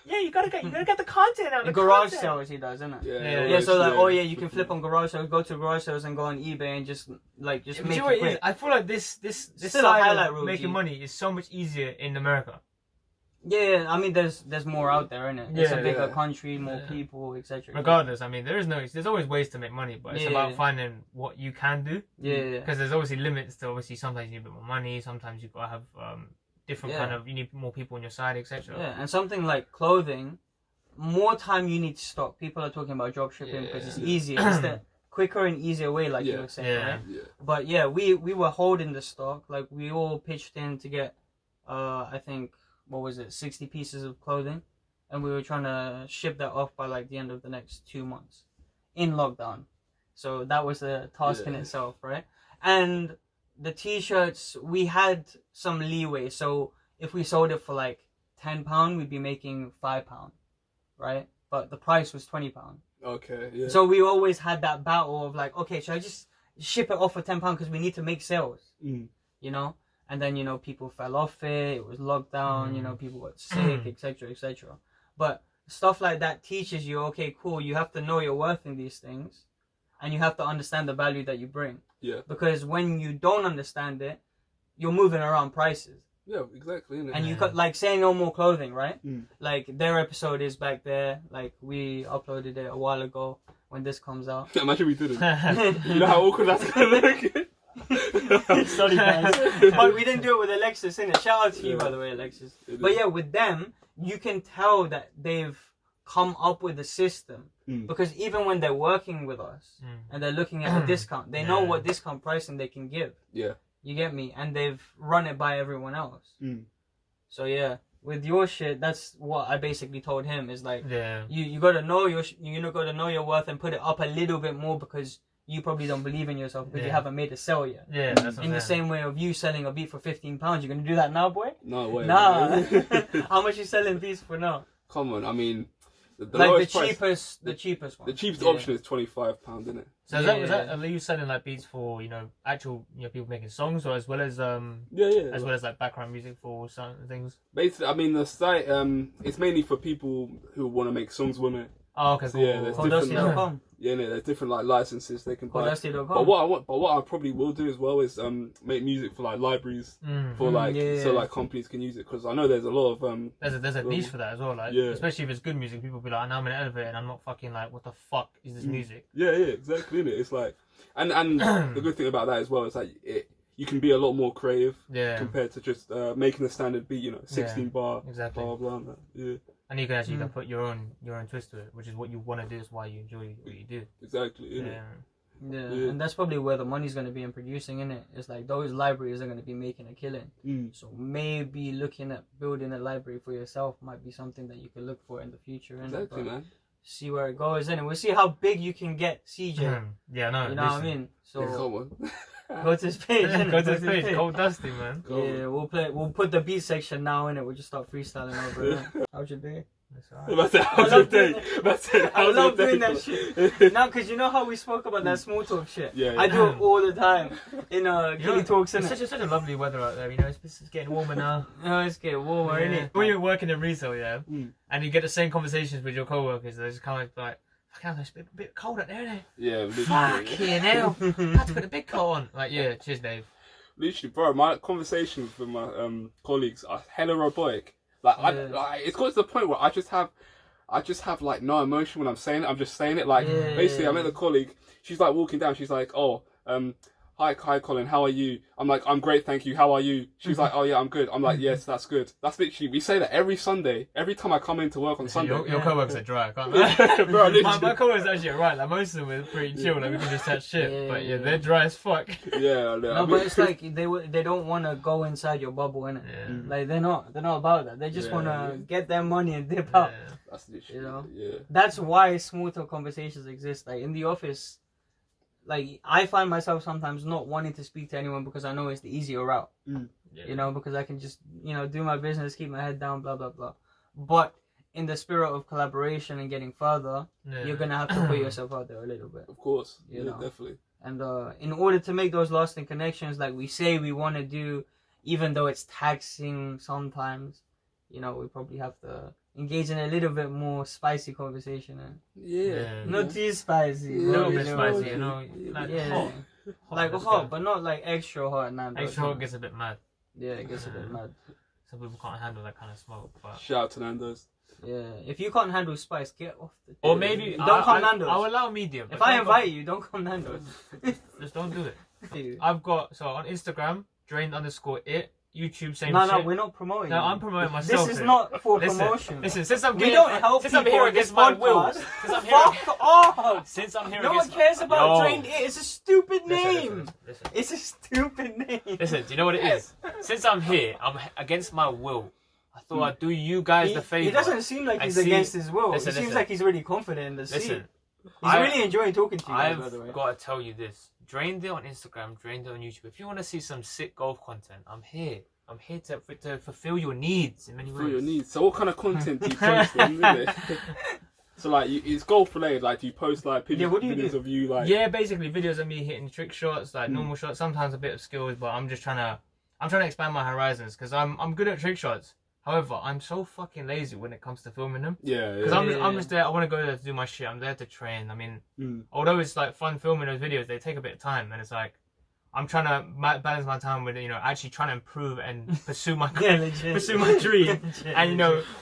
Speaker 2: Yeah, you gotta get the content out.
Speaker 1: The garage sales he does, isn't it?
Speaker 2: Yeah,
Speaker 1: So like, oh yeah, you can flip on garage sales, go to garage sales, and go on eBay and just make
Speaker 2: Do you
Speaker 1: it
Speaker 2: know what it is?
Speaker 1: quick.
Speaker 2: I feel like this
Speaker 1: Still a
Speaker 2: side
Speaker 1: highlight
Speaker 2: of
Speaker 1: reel,
Speaker 2: making
Speaker 1: G.
Speaker 2: money is so much easier in America.
Speaker 1: Yeah, I mean, there's more out there, innit? It's a
Speaker 2: Yeah,
Speaker 1: bigger
Speaker 3: yeah.
Speaker 1: country, more people, etc.
Speaker 2: Regardless, I mean, there's always ways to make money, but it's
Speaker 1: Yeah.
Speaker 2: about finding what you can do.
Speaker 1: Yeah.
Speaker 2: Because there's obviously limits to obviously sometimes you need a bit more money, sometimes you've got to have different
Speaker 1: Yeah.
Speaker 2: kind of, you need more people on your side, etc.
Speaker 1: Yeah, and something like clothing, more time you need to stock. People are talking about drop shipping because it's easier. It's the quicker and easier way, like you were saying,
Speaker 2: Yeah.
Speaker 1: right?
Speaker 3: Yeah.
Speaker 1: But yeah, we were holding the stock. Like we all pitched in to get, I think, what was it, 60 pieces of clothing, and we were trying to ship that off by like the end of the next 2 months, in lockdown. So that was a task in itself, right? And the t-shirts, we had some leeway. So if we sold it for like £10, we'd be making £5, right? But the price was £20.
Speaker 3: Okay. Yeah.
Speaker 1: So we always had that battle of like, okay, should I just ship it off for £10 because we need to make sales, you know? And then, people fell off it. It was lockdown, people got sick, etc., etc. But stuff like that teaches you, okay, cool, you have to know your worth in these things, and you have to understand the value that you bring.
Speaker 3: Yeah.
Speaker 1: Because when you don't understand it, you're moving around prices.
Speaker 3: Yeah, exactly. Innit?
Speaker 1: And you got, like, say No More Clothing, right? Like, their episode is back there. Like, we uploaded it a while ago when this comes out.
Speaker 3: Imagine we didn't. You know how awkward that's gonna look.
Speaker 1: Sorry, guys. But we didn't do it with Alexis, innit? Shout out to you, by the way, Alexis. But yeah, with them, you can tell that they've come up with a system. Because even when they're working with us and they're looking at a discount, they know what discount pricing they can give.
Speaker 3: Yeah.
Speaker 1: You get me? And they've run it by everyone else. So yeah, with your shit, that's what I basically told him is like, you gotta know gotta know your worth and put it up a little bit more because you probably don't believe in yourself because you haven't made a sell yet.
Speaker 2: Yeah, that's what
Speaker 1: in the same way of you selling a beat for £15, you're gonna do that now, boy?
Speaker 3: No way.
Speaker 1: Nah. How much you selling beats for now?
Speaker 3: Come on, I mean, the
Speaker 1: like
Speaker 3: cheapest
Speaker 1: the cheapest one.
Speaker 3: The cheapest option is £25, isn't it?
Speaker 2: So are you selling like beats for actual people making songs, or as well as as well as like background music for certain things?
Speaker 3: Basically, I mean the site it's mainly for people who want to make songs, wouldn't it?
Speaker 2: Oh, okay, cool.
Speaker 3: Yeah, there's different. Yeah, no, there's different like licenses they can buy. But what I probably will do as well is make music for like libraries for like so like companies can use it, because I know there's a lot of
Speaker 2: there's a niche for that as well, like especially if it's good music, people be like, I'm in an elevator and I'm not fucking like, what the fuck is this music? Yeah,
Speaker 3: exactly. Innit? It's like and the good thing about that as well is like you can be a lot more creative compared to just making a standard beat, 16 bar,
Speaker 2: exactly.
Speaker 3: blah blah blah. Yeah.
Speaker 2: And you can actually put your own twist to it, which is what you want to do. It's why you enjoy what you do.
Speaker 3: Exactly.
Speaker 1: Yeah, and that's probably where the money's going to be in producing, innit? It's like those libraries are going to be making a killing. So maybe looking at building a library for yourself might be something that you could look for in the future.
Speaker 3: Exactly, man.
Speaker 1: See where it goes, innit? We'll see how big you can get, CJ.
Speaker 2: Yeah, no.
Speaker 1: You know what I mean? So
Speaker 3: come on.
Speaker 1: Go to his page.
Speaker 2: Go to his page. Cold Dusty, man.
Speaker 1: We'll put the beat section now in it. We'll just start freestyling over it. How's your day?
Speaker 3: That's it. How's your day?
Speaker 1: I love doing that shit. Now, because you know how we spoke about that small talk shit?
Speaker 3: Yeah.
Speaker 1: I do it all the time in Killy Talks, innit?
Speaker 2: It's such a lovely weather out there, it's getting warmer now.
Speaker 1: No, it's getting warmer, innit?
Speaker 2: When you're working in retail, and you get the same conversations with your co-workers, they're just kind of like, fucking hell, it's a bit cold out there, isn't it?
Speaker 3: Yeah,
Speaker 2: fucking hell. I had to put a big coat on. Like, yeah, cheers, Dave.
Speaker 3: Literally, bro, my conversations with my colleagues are hella robotic. Like, it's got to the point where I just have like no emotion when I'm saying it. I'm just saying it. Like, basically, I met a colleague. She's like walking down. She's like, oh, hi, Colin. How are you? I'm like, I'm great, thank you. How are you? She's like, oh yeah, I'm good. I'm like, yes, that's good. That's literally, we say that every Sunday. Every time I come into work on Sunday.
Speaker 2: Your co-workers are dry, can't they?
Speaker 3: Bro,
Speaker 2: my co-workers actually are right. Like, most of them are pretty chill. Like, we can just chat shit. But they're dry as fuck.
Speaker 1: Yeah. No, but it's like they don't want to go inside your bubble, innit? Yeah. Like, they're not about that. They just want to get their money and dip out.
Speaker 3: That's literally,
Speaker 1: That's why small talk conversations exist. Like, in the office, like, I find myself sometimes not wanting to speak to anyone because I know it's the easier route. Because I can just, do my business, keep my head down, blah, blah, blah. But in the spirit of collaboration and getting further, you're going to have to put yourself out there a little bit.
Speaker 3: Of course. You know? Definitely.
Speaker 1: And in order to make those lasting connections like we say we want to do, even though it's taxing sometimes, we probably have to engage in a little bit more spicy conversation. Not too spicy.
Speaker 2: A little bit spicy, Like hot.
Speaker 1: Like hot, but not like extra hot.
Speaker 2: Extra hot gets a bit mad.
Speaker 1: Yeah, it gets a bit mad.
Speaker 2: Some people can't handle that kind of smoke. But
Speaker 3: shout out to Nando's.
Speaker 1: Yeah, if you can't handle spice, get off the...
Speaker 2: Or maybe...
Speaker 1: Don't come Nando's.
Speaker 2: I'll allow medium.
Speaker 1: If I invite you, don't come Nando's.
Speaker 2: Just don't do it. I've got... So, on Instagram, drained_it. YouTube, same shit.
Speaker 1: No, we're not promoting.
Speaker 2: No, I'm promoting myself.
Speaker 1: This is not for promotion.
Speaker 2: Listen, since I'm
Speaker 1: here against my will. Fuck off!
Speaker 2: Since I'm here
Speaker 1: no one cares about Drained It. It's a stupid name. Listen. It's a stupid name.
Speaker 2: Listen, do you know what it is? Since I'm here, I'm against my will. I thought I'd do you guys the favour.
Speaker 1: He doesn't seem like he's against his will. It seems like he's really confident in the scene. He's really enjoying talking to you guys, by the way.
Speaker 2: I've got to tell you this. Drained It on Instagram, Drained It on YouTube. If you want to see some sick golf content, I'm here. I'm here to fulfill your needs in many ways.
Speaker 3: Fulfill your needs. So what kind of content do you post then, So like, it's golf related. Like, do you post like videos of you like?
Speaker 2: Yeah, basically videos of me hitting trick shots, like normal shots. Sometimes a bit of skills, but I'm trying to expand my horizons because I'm good at trick shots. However, I'm so fucking lazy when it comes to filming them.
Speaker 3: Yeah.
Speaker 2: Because I'm just there. I want to go there to do my shit. I'm there to train. I mean, although it's like fun filming those videos, they take a bit of time, and it's like I'm trying to balance my time with actually trying to improve and pursue my pursue my dream, and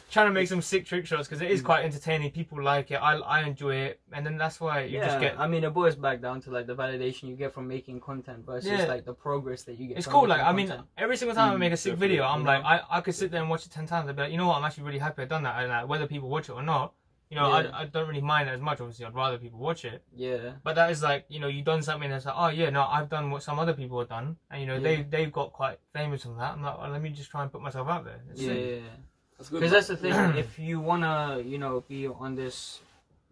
Speaker 2: trying to make some sick trick shots because it is quite entertaining. People like it. I enjoy it, and then that's why you just get.
Speaker 1: I mean, it boils back down to like the validation you get from making content versus like the progress that you get.
Speaker 2: It's
Speaker 1: from
Speaker 2: cool. Like
Speaker 1: content.
Speaker 2: I mean, every single time I make a sick video, I'm like, I could sit there and watch it 10 times. I'd be like, you know what? I'm actually really happy I've done that. And like, whether people watch it or not. I don't really mind it as much. Obviously, I'd rather people watch it.
Speaker 1: Yeah.
Speaker 2: But that is like, you've done something that's like, oh yeah, no, I've done what some other people have done, and they've got quite famous from that. I'm like, well, let me just try and put myself out there.
Speaker 1: Yeah. Because that's the thing. If you wanna, be on this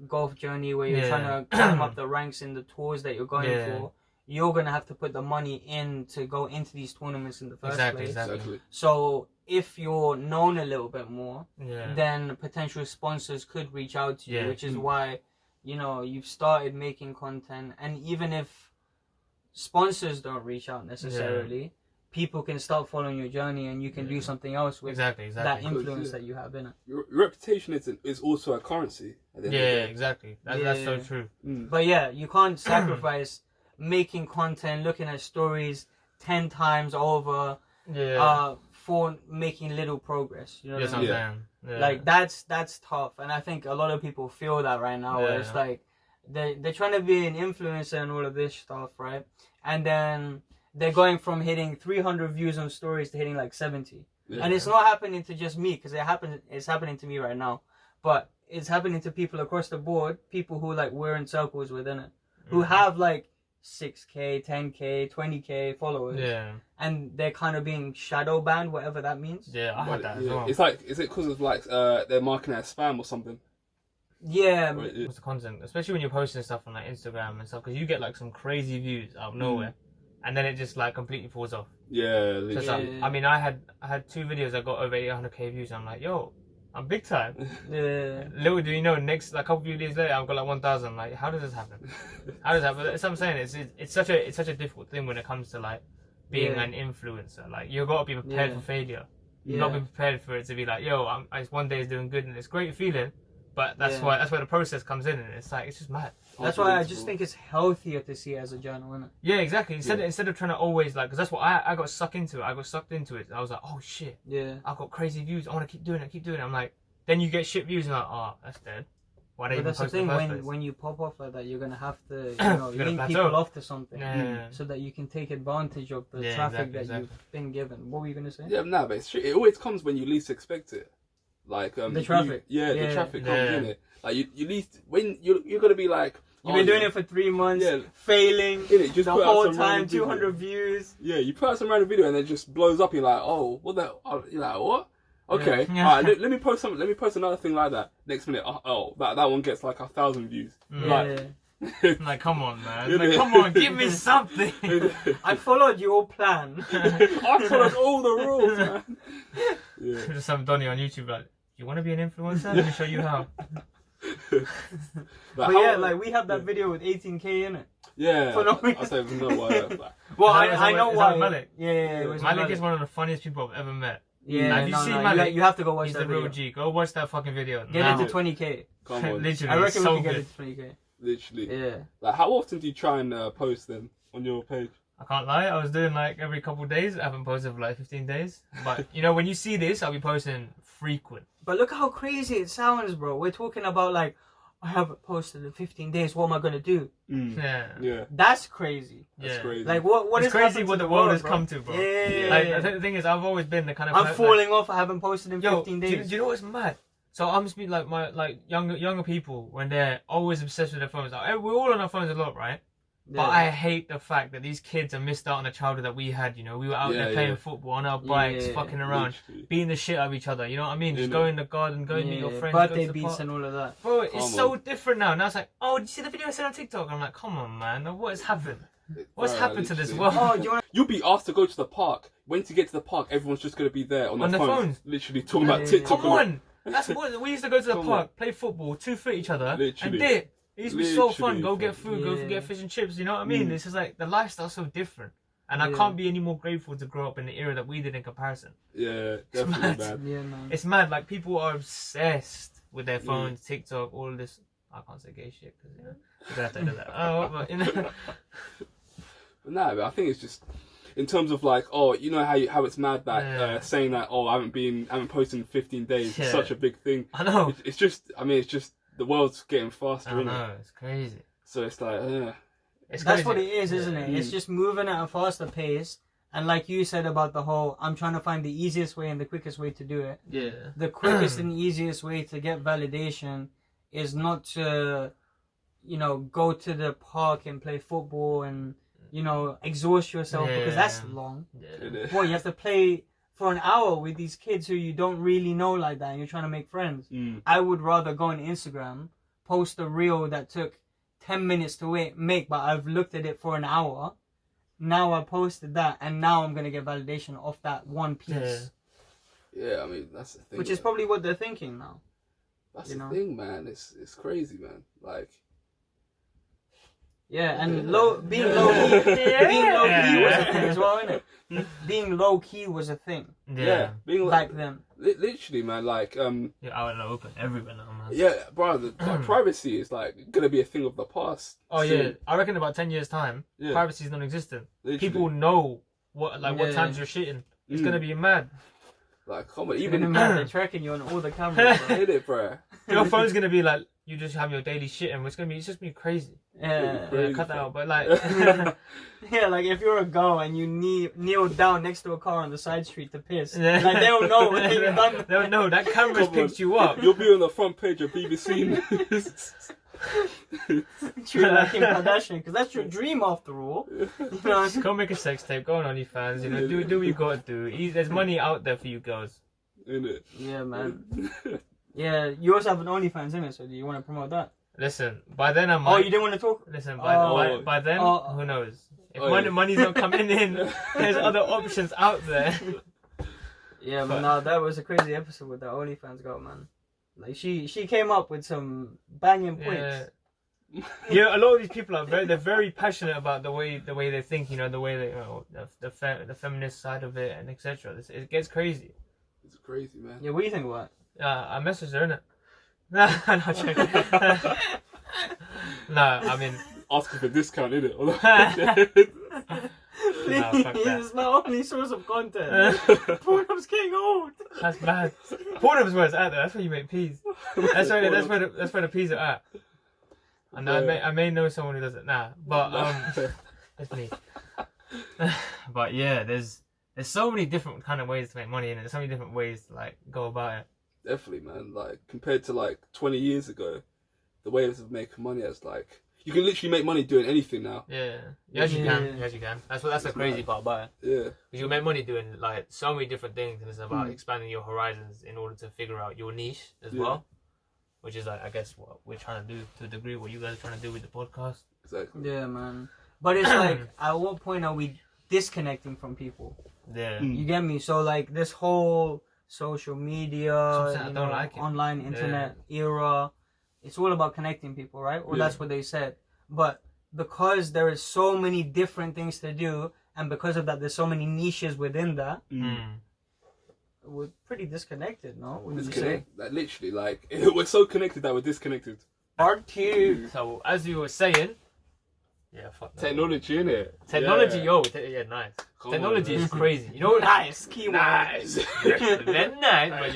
Speaker 1: golf journey where you're trying to climb up the ranks in the tours that you're going for, you're gonna have to put the money in to go into these tournaments in the first place.
Speaker 2: Exactly.
Speaker 1: So if you're known a little bit more, then potential sponsors could reach out to you, which is why, you've started making content. And even if sponsors don't reach out necessarily, people can start following your journey, and you can do something else with that influence that you have in it.
Speaker 3: Your reputation is also a currency.
Speaker 2: Exactly. That's so true.
Speaker 1: But you can't sacrifice making content, looking at stories 10 times over for making little progress. You know what I mean?
Speaker 2: Yeah.
Speaker 1: Like that's tough, and I think a lot of people feel that right now. Where it's like they're trying to be an influencer and all of this stuff, right? And then they're going from hitting 300 views on stories to hitting like 70. And it's not happening to just me, because it's happening to me right now, but it's happening to people across the board, people who like we're in circles within it, who have like 6K, 10K, 20K followers. And they're kind of being shadow banned, whatever that means.
Speaker 2: I heard that as well.
Speaker 3: It's like, is it because of like they're marking it as spam or something?
Speaker 2: What's the content? Especially when you're posting stuff on like Instagram and stuff, because you get like some crazy views out of nowhere, and then it just like completely falls off. So I mean, I had 2 videos that got over 800k views. And I'm like, yo, I'm big time. Little do you know, next like couple of videos later, I've got like 1,000. Like, how does this happen? That's what I'm saying. It's such a difficult thing when it comes to like being an influencer. Like, you've got to be prepared for failure. You've got to be prepared for it to be like, yo, one day is doing good, and it's a great feeling. But that's why the process comes in, and it's like, it's just mad.
Speaker 1: That's why I just think it's healthier to see it as a journal, isn't it?
Speaker 2: Yeah, exactly. Instead of trying to always like, because that's what I got sucked into it. I got sucked into it. I was like, oh shit. I've got crazy views. I want to keep doing it. I'm like, then you get shit views, and like, oh, that's dead. Why don't you
Speaker 1: that's the thing. When you pop off like that, you're gonna have to link people off to something, so that you can take advantage of the traffic that you've been given. What were you gonna say?
Speaker 3: But it's true. It always comes when you least expect it. Like the
Speaker 1: traffic.
Speaker 3: The traffic comes in it. Like you least when you're gonna be like,
Speaker 1: you've been doing it for 3 months, failing
Speaker 3: just
Speaker 1: the whole time, 200 views.
Speaker 3: Yeah, you put out some random video and it just blows up. You're like, oh, what the? You're like, what? Okay, alright. Let me post something. Let me post another thing like that. Next minute, that one gets like 1,000 views.
Speaker 2: Like, come on, man. Like, come on, give me something.
Speaker 1: I followed your plan.
Speaker 3: I followed all the rules, man.
Speaker 2: Just some Donny on YouTube like, you want to be an influencer? Let me show you how.
Speaker 1: Like we have that video with 18k in it.
Speaker 3: For no reason. I say for no why.
Speaker 1: Well, I know why.
Speaker 2: Malik?
Speaker 1: Malik
Speaker 2: is one of the funniest people I've ever met.
Speaker 1: Have you seen Malik? You have to go watch
Speaker 2: He's
Speaker 1: that
Speaker 2: the real
Speaker 1: video.
Speaker 2: G. Go watch that fucking video.
Speaker 1: Get it to 20k.
Speaker 3: Come on.
Speaker 2: Literally,
Speaker 1: I reckon
Speaker 2: so
Speaker 1: we can
Speaker 2: good.
Speaker 1: get it to 20k.
Speaker 3: Literally. Like, how often do you try and post them on your page?
Speaker 2: I can't lie, I was doing like every couple of days. I haven't posted for like 15 days. But when you see this, I'll be posting frequent.
Speaker 1: But look how crazy it sounds, bro. We're talking about like, I haven't posted in 15 days. What am I gonna do?
Speaker 3: Yeah.
Speaker 1: That's crazy.
Speaker 3: That's crazy.
Speaker 1: Like what
Speaker 2: it's
Speaker 1: is
Speaker 2: crazy what the world has come to, bro.
Speaker 1: Yeah.
Speaker 2: Like the thing is, I've always been the kind of.
Speaker 1: I'm falling off. I haven't posted in 15 days.
Speaker 2: Do you know what's mad? So I'm speaking like my younger people when they're always obsessed with their phones. Like, we're all on our phones a lot, right? But I hate the fact that these kids are missed out on the childhood that we had. We were out there playing football on our bikes, fucking around, beating the shit out of each other. You know what I mean? Just go in the garden, go and meet your friends.
Speaker 1: Birthday beats and all of that.
Speaker 2: Bro, it's so different now. Now it's like, oh, did you see the video I sent on TikTok? I'm like, come on, man. What has happened? What's happened to this world?
Speaker 3: You'll be asked to go to the park. When to get to the park, everyone's just going to be there on their phones. Literally talking about TikTok.
Speaker 2: Come on. That's what we used to go to the park, play football, 2-foot each other, and dip. It used to be so fun. Go get food, go get fish and chips. You know what I mean? It's just like the lifestyle's so different. And I can't be any more grateful to grow up in the era that we did in comparison.
Speaker 3: Yeah, definitely, man.
Speaker 1: Yeah, man.
Speaker 2: It's mad. Like, people are obsessed with their phones, TikTok, all of this. I can't say gay shit because, you know, you're going to have to do that. Oh, but, you know.
Speaker 3: But nah, but I think it's just, in terms of like, you know how it's mad that saying that, I haven't posted in 15 days is such a big thing.
Speaker 2: I know.
Speaker 3: It's just the world's getting faster,
Speaker 2: I know, it's crazy.
Speaker 3: So it's like,
Speaker 1: That's what it is, isn't it? It's just moving at a faster pace. And like you said about the whole, I'm trying to find the easiest way and the quickest way to do it.
Speaker 2: Yeah.
Speaker 1: The quickest and easiest way to get validation is not to, you know, go to the park and play football and, you know, exhaust yourself because that's long.
Speaker 2: Yeah.
Speaker 1: Boy, you have to play for an hour with these kids who you don't really know like that and you're trying to make friends. I would rather go on Instagram, post a reel that took 10 minutes to make, but I've looked at it for an hour. Now I posted that, and now I'm going to get validation off that one piece.
Speaker 3: Yeah, I mean, that's the thing.
Speaker 1: Which is probably what they're thinking now.
Speaker 3: That's the thing, man. It's crazy, man. Like...
Speaker 1: Yeah, and being low key was a thing as well, innit? Being low key was a thing.
Speaker 3: Yeah, being
Speaker 1: back then.
Speaker 3: Literally, man. Like
Speaker 2: out in the open everywhere now, man.
Speaker 3: Yeah, bro. The privacy is like gonna be a thing of the past.
Speaker 2: Oh yeah, I reckon about 10 years time, privacy is non-existent. Literally. People know what times you're shitting. It's gonna be mad.
Speaker 3: Like, come on, even
Speaker 1: they're tracking you on all the cameras.
Speaker 3: Hit it, bro.
Speaker 2: Your phone's gonna be like, you just have your daily shit, and it's just gonna be crazy.
Speaker 1: Yeah,
Speaker 2: cut that out. But like,
Speaker 1: yeah, like if you're a girl and you kneel down next to a car on the side street to piss, like they don't know what you've done.
Speaker 2: They don't know that camera's picked you up.
Speaker 3: You'll be on the front page of BBC News.
Speaker 1: True, like Kim Kardashian, because that's your dream after all. You know,
Speaker 2: go make a sex tape, go on OnlyFans. You know, do what you gotta do. There's money out there for you girls.
Speaker 3: Innit?
Speaker 1: Yeah, man. Yeah, you also have an OnlyFans, innit? So do you want to promote that?
Speaker 2: Listen, by then I might...
Speaker 1: Oh, you didn't want to talk?
Speaker 2: Listen, by then, who knows? If money's not coming in, there's other options out there.
Speaker 1: Yeah, but no, that was a crazy episode with that OnlyFans girl, man. Like, she came up with some banging points.
Speaker 2: Yeah, a lot of these people are they're very passionate about the way they think, you know, the way they, you know, the feminist side of it and etc. It gets crazy.
Speaker 3: It's crazy, man.
Speaker 1: Yeah, what do you think about it?
Speaker 2: I messaged her, innit? No, not joking. No, I mean...
Speaker 3: Asking for discount, innit?
Speaker 1: Please, it's my only source of content. Pornhub's getting old.
Speaker 2: That's bad. Pornhub's where it's at, though. That's where you make peas. That's where the peas are at. And I may know someone who does it. Nah, but it's me. But yeah, there's so many different kind of ways to make money, and there's so many different ways to like go about it.
Speaker 3: Definitely, man. Like compared to like 20 years ago, the ways of making money is like you can literally make money doing anything now.
Speaker 2: Yeah, yes you can. Yes you can. That's the crazy part about it.
Speaker 3: Yeah,
Speaker 2: because you make money doing like so many different things, and it's about expanding your horizons in order to figure out your niche as well. Which is like, I guess, what we're trying to do to a degree. What you guys are trying to do with the podcast.
Speaker 3: Exactly.
Speaker 1: Yeah, man. But it's like, at what point are we disconnecting from people?
Speaker 2: Yeah.
Speaker 1: You get me? So like this whole social media, online internet era, it's all about connecting people, right? Well, that's what they said. But because there is so many different things to do, and because of that, there's so many niches within that. We're pretty disconnected, no?
Speaker 3: Like, literally, like we're so connected that we're disconnected.
Speaker 1: Part 2.
Speaker 2: So as you were saying, fuck
Speaker 3: technology, innit?
Speaker 2: Technology, nice. Come technology is crazy. You know,
Speaker 1: nice keyword.
Speaker 3: Nice.
Speaker 2: Then nice,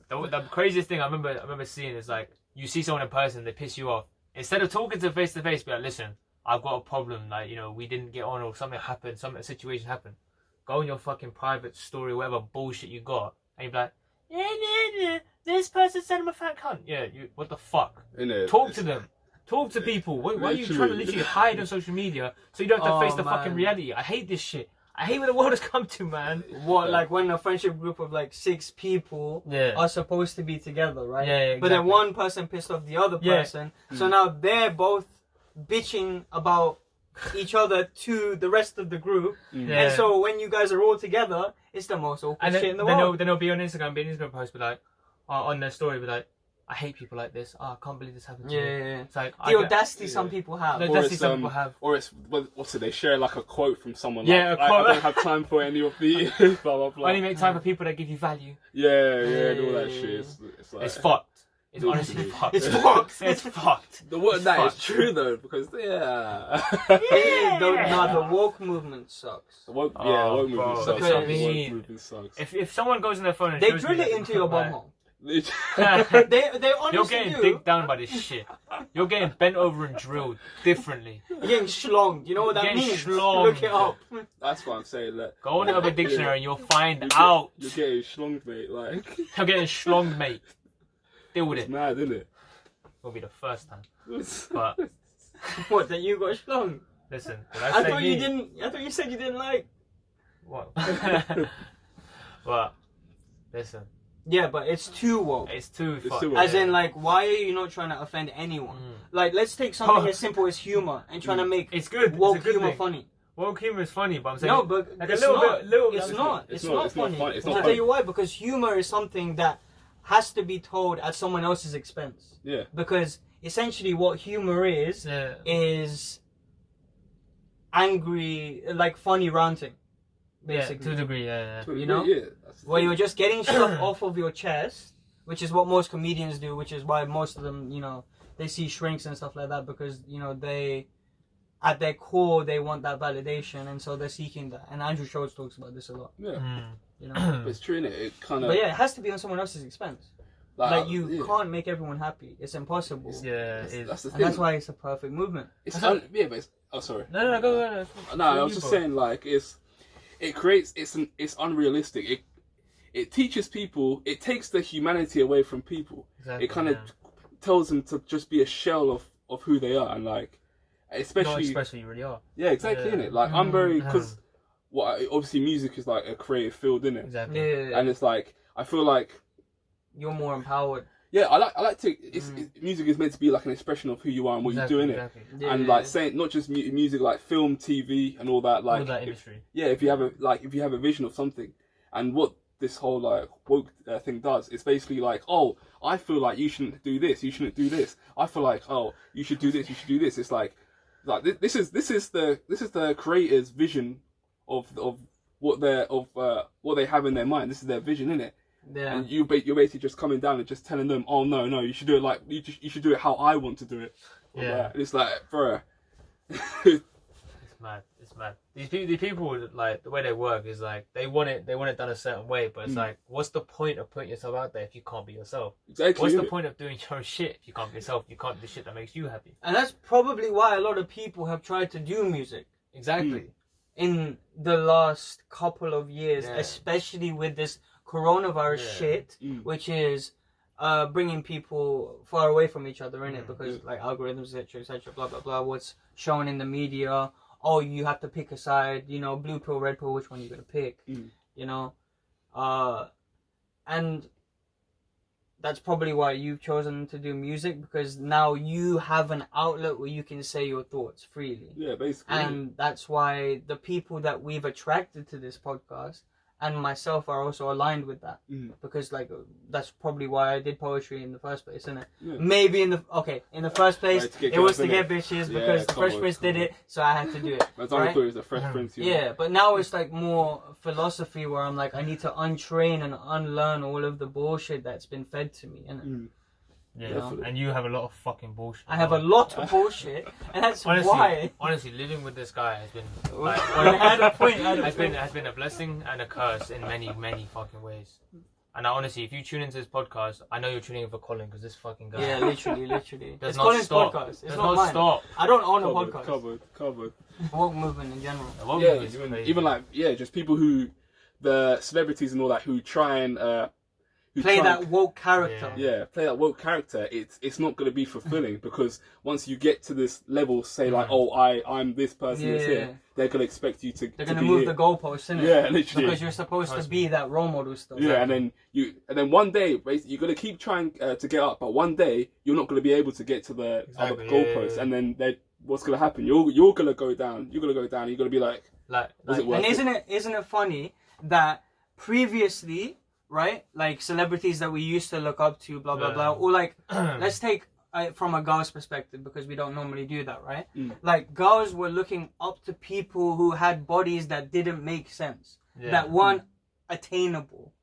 Speaker 2: but the craziest thing I remember seeing is like you see someone in person, they piss you off. Instead of talking to face, be like, listen, I've got a problem. Like, you know, we didn't get on, or something happened, some situation happened. Go in your fucking private story, whatever bullshit you got, and you're like, this person said I'm a fat cunt. Yeah, what the fuck? Talk to them. Talk to people. Why are you trying to literally hide on social media so you don't have to face the fucking reality? I hate this shit. I hate where the world has come to, man.
Speaker 1: What, like when a friendship group of like 6 people are supposed to be together, right?
Speaker 2: Yeah, exactly.
Speaker 1: But then one person pissed off the other person, so now they're both bitching about each other to the rest of the group, and so when you guys are all together, it's the most awkward shit in the world.
Speaker 2: Then they'll be on Instagram, post, be like, on their story, be like, I hate people like this. Oh, I can't believe this happened to
Speaker 1: Yeah,
Speaker 2: me.
Speaker 1: yeah, yeah.
Speaker 2: It's like
Speaker 1: The audacity some people have.
Speaker 2: The
Speaker 3: Or
Speaker 2: audacity
Speaker 3: it's,
Speaker 2: some people have.
Speaker 3: Or it's what's it? They share like a quote from someone.
Speaker 2: Yeah,
Speaker 3: like,
Speaker 2: a quote.
Speaker 3: I don't have time for any of the blah blah blah.
Speaker 2: Only make time for people that give you value.
Speaker 3: Yeah, and all that shit. It's like
Speaker 2: It's fucked. It's honestly fucked.
Speaker 1: It's fucked.
Speaker 2: It's fucked.
Speaker 3: the word
Speaker 2: It's
Speaker 3: that is
Speaker 2: fucked.
Speaker 3: true though, because
Speaker 1: The woke movement sucks.
Speaker 3: the woke
Speaker 2: Oh,
Speaker 3: movement
Speaker 2: bro.
Speaker 3: sucks.
Speaker 2: Because, I
Speaker 3: The
Speaker 2: mean,
Speaker 3: woke movement sucks.
Speaker 2: If someone goes in their phone and
Speaker 1: They
Speaker 2: shows
Speaker 1: drill
Speaker 2: me
Speaker 1: it
Speaker 2: that-
Speaker 1: into your
Speaker 2: like,
Speaker 1: bumhole.
Speaker 2: You're
Speaker 1: They honestly
Speaker 2: getting
Speaker 1: do.
Speaker 2: digged down by this shit. You're getting bent over and drilled differently.
Speaker 1: You're getting schlonged. You know what that
Speaker 2: Getting
Speaker 1: means?
Speaker 2: schlonged.
Speaker 1: Look it up.
Speaker 3: That's what I'm saying. Like,
Speaker 2: Go on Urban Dictionary and you'll find
Speaker 3: you're
Speaker 2: out.
Speaker 3: You're getting schlonged, mate. Like,
Speaker 2: You're getting schlonged, mate. Deal with
Speaker 3: it's
Speaker 2: it.
Speaker 3: mad, isn't it?
Speaker 2: Will be the first time. But
Speaker 1: What? That you got schlonged?
Speaker 2: listen, did
Speaker 1: I
Speaker 2: say
Speaker 1: thought
Speaker 2: me?
Speaker 1: you didn't. I thought you said you didn't like.
Speaker 2: What? But listen,
Speaker 1: Yeah, but it's too woke.
Speaker 2: it's too
Speaker 3: It's
Speaker 2: fucked.
Speaker 3: too woke.
Speaker 1: As in, like, why are you not trying to offend anyone? Like, let's take something as simple as humor and trying to make
Speaker 2: It's good.
Speaker 1: woke
Speaker 2: it's a good
Speaker 1: humor
Speaker 2: thing.
Speaker 1: funny.
Speaker 2: Woke humor is funny, but I'm saying
Speaker 1: No, but
Speaker 2: like
Speaker 1: it's
Speaker 2: a little
Speaker 1: not.
Speaker 2: bit, little.
Speaker 1: It's not. It's not funny.
Speaker 3: It's
Speaker 1: I'll
Speaker 3: not
Speaker 1: tell
Speaker 3: funny.
Speaker 1: you why. Because humor is something that has to be told at someone else's expense.
Speaker 3: Yeah.
Speaker 1: Because essentially, what humor is
Speaker 2: Yeah.
Speaker 1: angry, like funny ranting,
Speaker 2: Yeah,
Speaker 1: basically.
Speaker 2: to a degree, yeah.
Speaker 1: You know?
Speaker 3: Yeah. That's the
Speaker 1: Where
Speaker 3: thing.
Speaker 1: you're just getting stuff off of your chest, which is what most comedians do, which is why most of them, they see shrinks and stuff like that because, they, at their core, they want that validation, and so they're seeking that. And Andrew Schultz talks about this a lot,
Speaker 3: Yeah.
Speaker 1: Mm.
Speaker 3: But it's true, innit? It kind of.
Speaker 1: But yeah, it has to be on someone else's expense. Like, you can't make everyone happy. It's impossible.
Speaker 2: Yeah,
Speaker 3: That's,
Speaker 2: it is.
Speaker 3: that's the
Speaker 1: And
Speaker 3: thing.
Speaker 1: that's why it's a perfect movement.
Speaker 3: It's but it's. Oh, sorry.
Speaker 2: No, go.
Speaker 3: No, I was just saying, like, it's unrealistic. It teaches people. It takes the humanity away from people.
Speaker 2: Exactly,
Speaker 3: It kind of tells them to just be a shell of who they are, and like,
Speaker 2: Not
Speaker 3: especially
Speaker 2: express who you really are.
Speaker 3: yeah, exactly,
Speaker 2: Yeah.
Speaker 3: innit? Like, I'm very because obviously music is like a creative field, innit?
Speaker 2: Exactly.
Speaker 1: Yeah,
Speaker 3: And it's like I feel like
Speaker 1: you're more empowered.
Speaker 3: yeah, I like to. Music is meant to be like an expression of who you are and what
Speaker 2: Exactly,
Speaker 3: you do, innit?
Speaker 2: exactly.
Speaker 1: Yeah,
Speaker 3: And like saying not just music, like film, TV, and all that. Like
Speaker 2: All that
Speaker 3: if-
Speaker 2: industry.
Speaker 3: yeah, if you have a vision of something, and what this whole like woke thing does, it's basically like, oh, I feel like you shouldn't do this, you shouldn't do this. I feel like, oh, you should do this, you should do this. It's like this is the creator's vision of what they have in their mind. This is their vision, innit?
Speaker 1: Yeah.
Speaker 3: And you're basically just coming down and just telling them, oh no, you should do it like you should do it how I want to do it.
Speaker 2: Yeah.
Speaker 3: And it's like, bruh.
Speaker 2: It's mad. These people, like, the way they work is like they want it done a certain way, but it's like, what's the point of putting yourself out there if you can't be yourself?
Speaker 3: Exactly.
Speaker 2: What's the
Speaker 3: innit?
Speaker 2: point of doing your shit if you can't be yourself? You can't do shit that makes you happy.
Speaker 1: And that's probably why a lot of people have tried to do music
Speaker 2: Exactly.
Speaker 1: in the last couple of years,
Speaker 2: Yeah.
Speaker 1: especially with this coronavirus
Speaker 2: Yeah.
Speaker 1: shit, which is bringing people far away from each other, innit? Because like algorithms, etc., blah blah blah. What's shown in the media? Oh, you have to pick a side. Blue pill, red pill. Which one are you gonna pick? And that's probably why you've chosen to do music, because now you have an outlet where you can say your thoughts freely.
Speaker 3: Yeah, basically.
Speaker 1: And that's why the people that we've attracted to this podcast and myself are also aligned with that. Because like that's probably why I did poetry in the first place, isn't it?
Speaker 3: Yeah.
Speaker 1: Maybe in the first place
Speaker 3: Right, to get
Speaker 1: it was
Speaker 3: girls,
Speaker 1: to get
Speaker 3: innit?
Speaker 1: bitches
Speaker 3: Yeah,
Speaker 1: because the
Speaker 3: come
Speaker 1: Fresh
Speaker 3: on,
Speaker 1: Prince
Speaker 3: come
Speaker 1: did
Speaker 3: on.
Speaker 1: it, so I had to do it.
Speaker 3: That's only
Speaker 1: right?
Speaker 3: thought it was the Fresh Prince.
Speaker 1: Yeah, but now it's like more philosophy where I'm like, I need to untrain and unlearn all of the bullshit that's been fed to me. And
Speaker 2: Yeah,
Speaker 3: Definitely.
Speaker 2: and you have a lot of fucking bullshit.
Speaker 1: I have a lot of bullshit, and that's
Speaker 2: honestly,
Speaker 1: why.
Speaker 2: Honestly, living with this guy has been
Speaker 1: I had a point.
Speaker 2: has been a blessing and a curse in many fucking ways. And honestly, if you tune into this podcast, I know you're tuning in for Colin because this fucking guy.
Speaker 1: Yeah, literally.
Speaker 2: Does
Speaker 1: It's
Speaker 2: not
Speaker 1: Colin's
Speaker 2: stop.
Speaker 1: podcast. It's
Speaker 2: Does
Speaker 1: not
Speaker 2: not
Speaker 1: mine.
Speaker 2: stop.
Speaker 1: I don't own a podcast.
Speaker 3: Covered.
Speaker 1: Woke movement in general.
Speaker 2: The woke
Speaker 3: Yeah,
Speaker 2: movement is crazy.
Speaker 3: even like just people the celebrities and all that who try and
Speaker 1: Play that woke character.
Speaker 3: play that woke character. It's not going to be fulfilling because once you get to this level, say like, oh, I'm this person that's here, they're going to expect you to.
Speaker 1: They're going to move the goalposts, innit?
Speaker 3: Yeah, literally.
Speaker 1: Because you're supposed to be that role model still.
Speaker 3: Yeah, and then one day, basically, you're gonna keep trying to get up, but one day you're not gonna be able to get to the other goalpost, and then what's gonna happen? You're gonna go down. You're gonna go down. You're gonna be like,
Speaker 2: like
Speaker 3: was it worth
Speaker 1: And
Speaker 3: it?
Speaker 1: isn't it funny that previously right? Like celebrities that we used to look up to, blah blah blah. Or like, let's take from a girl's perspective, because we don't normally do that, right? Like girls were looking up to people who had bodies that didn't make sense, that weren't attainable,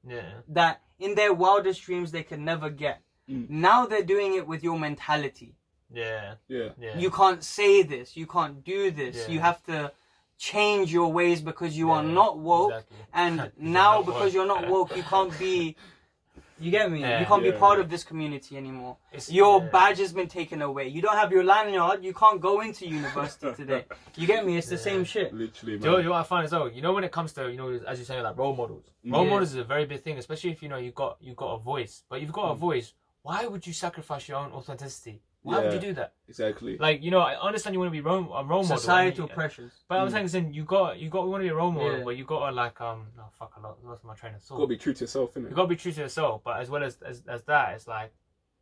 Speaker 1: that in their wildest dreams they could never get. Now they're doing it with your mentality. You can't say this, you can't do this, you have to change your ways because you are not woke, and now because you're not woke, you can't be, you get me? You can't be part of this community anymore. Your badge has been taken away. You don't have your lanyard. You can't go into university today. You get me? It's the same shit.
Speaker 3: Literally, man.
Speaker 2: You know what I find as well? You know, when it comes to, you know, as you're saying, like role models. Role models is a very big thing, especially if, you know, you got a voice. But if you've got a voice, why would you sacrifice your own authenticity? Why would you do that?
Speaker 3: Exactly.
Speaker 2: Like, you know, I understand you want to be a role model.
Speaker 1: Societal pressures.
Speaker 2: But I'm saying, you want to be a role model, but you got to like, I lost my train of thought.
Speaker 3: You got to be true to yourself, innit?
Speaker 2: You got to be true to yourself, but as well as that, it's like,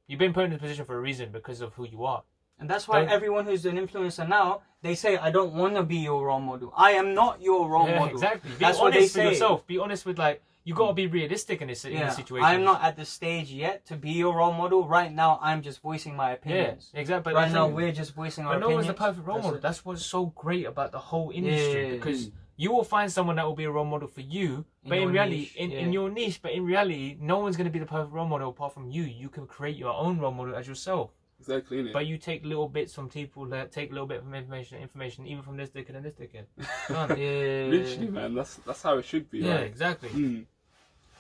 Speaker 2: you've been put in this position for a reason because of who you are.
Speaker 1: And that's why everyone who's an influencer now, they say, I don't want to be your role model. I am not your role model.
Speaker 2: Exactly.
Speaker 1: That's
Speaker 2: be
Speaker 1: what they
Speaker 2: honest
Speaker 1: say.
Speaker 2: with yourself. Be honest with, like, you got to be realistic in this situation.
Speaker 1: I'm not at the stage yet to be your role model. Right now, I'm just voicing my opinions.
Speaker 2: Yeah, exactly.
Speaker 1: Right now, we're just voicing our opinions.
Speaker 2: But no one's the perfect role model. That's what's so great about the whole industry. Because you will find someone that will be a role model for you, but in reality, in your niche, but in reality, no one's going to be the perfect role model apart from you. You can create your own role model as yourself.
Speaker 3: Exactly, innit?
Speaker 2: But you take little bits from people, that take a little bit from information, even from this dickhead and this dickhead.
Speaker 3: Literally, man, that's how it should be.
Speaker 2: Yeah,
Speaker 3: right?
Speaker 2: exactly.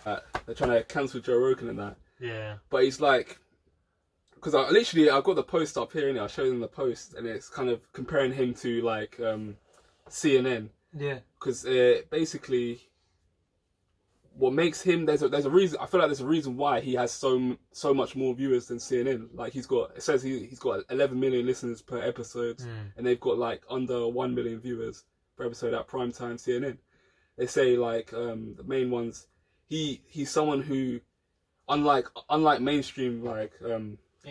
Speaker 3: They're trying to cancel Joe Rogan and that.
Speaker 2: Yeah.
Speaker 3: But he's like, because I've got the post up here, and I'll show them the post, and it's kind of comparing him to like CNN.
Speaker 1: Yeah. Because
Speaker 3: basically, what makes him there's a reason. I feel like there's a reason why he has so much more viewers than CNN. Like he's got 11 million listeners per episode, and they've got like under 1 million viewers per episode at primetime CNN. They say like the main ones. He's someone who, unlike mainstream like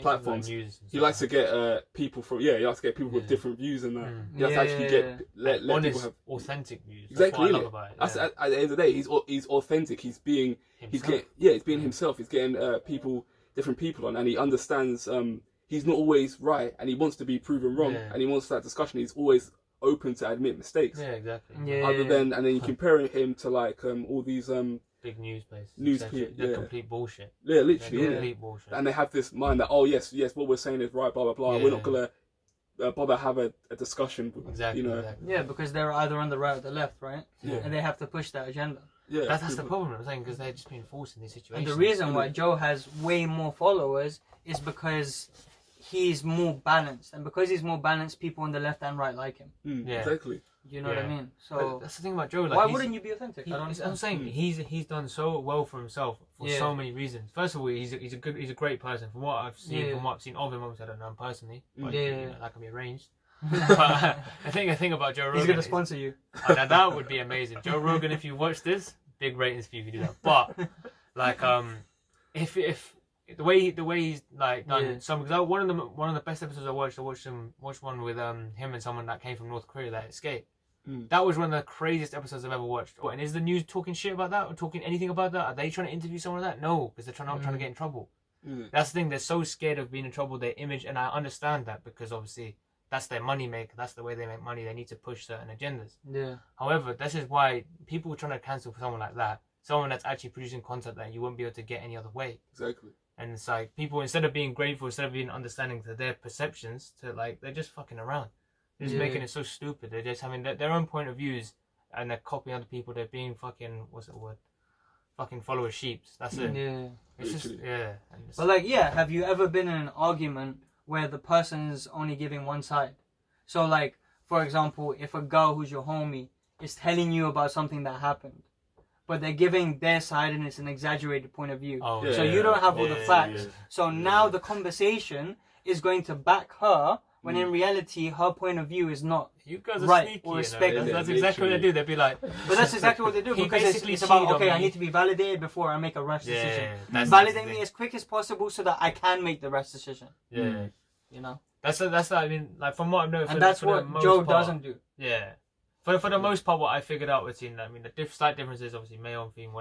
Speaker 3: platforms, he likes to get people from he likes to get people with different views and that. He likes to actually let
Speaker 2: honest,
Speaker 3: people have
Speaker 2: authentic views.
Speaker 3: Exactly.
Speaker 2: That's what I love about it.
Speaker 3: That's at the end of the day, he's authentic. He's being himself. He's being himself. He's getting different people on, and he understands he's not always right, and he wants to be proven wrong, and he wants that discussion. He's always open to admit mistakes.
Speaker 2: Yeah, exactly.
Speaker 3: And then you compare him to like all these
Speaker 2: big news places.
Speaker 3: They're
Speaker 2: complete bullshit.
Speaker 3: Yeah, literally.
Speaker 2: Complete bullshit.
Speaker 3: And they have this mind that yes, what we're saying is right, blah blah blah. We're not gonna bother have a discussion.
Speaker 2: Exactly.
Speaker 3: You know.
Speaker 2: Exactly.
Speaker 1: Yeah, because they're either on the right or the left, right? Yeah. And they have to push that agenda.
Speaker 3: Yeah,
Speaker 2: that's the problem I'm saying, because they're just being forced in these situations.
Speaker 1: And the reason why Joe has way more followers is because he's more balanced, and because he's more balanced, people on the left and right like him.
Speaker 3: Exactly.
Speaker 1: You know what I mean? So
Speaker 2: but that's the thing about Joe. Like,
Speaker 1: why wouldn't you be authentic?
Speaker 2: I'm saying he's done so well for himself for so many reasons. First of all, he's a great person. From what I've seen, of him, obviously I don't know him personally. But, you know, that can be arranged. But I think about Joe Rogan.
Speaker 1: He's gonna sponsor you.
Speaker 2: That would be amazing. Joe Rogan, if you watch this, big ratings for you if you do that. But like if the way he's like done some, because one of the best episodes I watched one with him and someone that came from North Korea that escaped. That was one of the craziest episodes I've ever watched. And is the news talking shit about that or talking anything about that? Are they trying to interview someone like that? No, because they're not trying to get in trouble. That's the thing. They're so scared of being in trouble. Their image, and I understand that, because obviously that's their money maker. That's the way they make money. They need to push certain agendas. Yeah. However, this is why people are trying to cancel someone like that. Someone that's actually producing content that you won't be able to get any other way.
Speaker 3: Exactly.
Speaker 2: And it's like people, instead of being grateful, instead of being understanding to their perceptions, to like they're just fucking around. They're just making it so stupid. They're just having their own point of views, and they're copying other people. They're being fucking fucking follower sheeps. That's it. Yeah. It's just
Speaker 1: But like, have you ever been in an argument where the person's only giving one side? So like, for example, if a girl who's your homie is telling you about something that happened, but they're giving their side and it's an exaggerated point of view. So you don't have all the facts. So now the conversation is going to back her, when in reality her point of view is not
Speaker 2: you guys are
Speaker 1: right
Speaker 2: sneaky,
Speaker 1: or respected.
Speaker 2: That's exactly what they do. They'd be like,
Speaker 1: but that's exactly what they do, because it's about, okay, I need to be validated before I make a rash decision. Validate me as quick as possible so that I can make the rash decision. You know?
Speaker 2: That's I mean, like from what I've known.
Speaker 1: And that's what Joe doesn't do.
Speaker 2: Yeah. For the most part, what I figured out between, I mean, the slight difference is obviously male and female,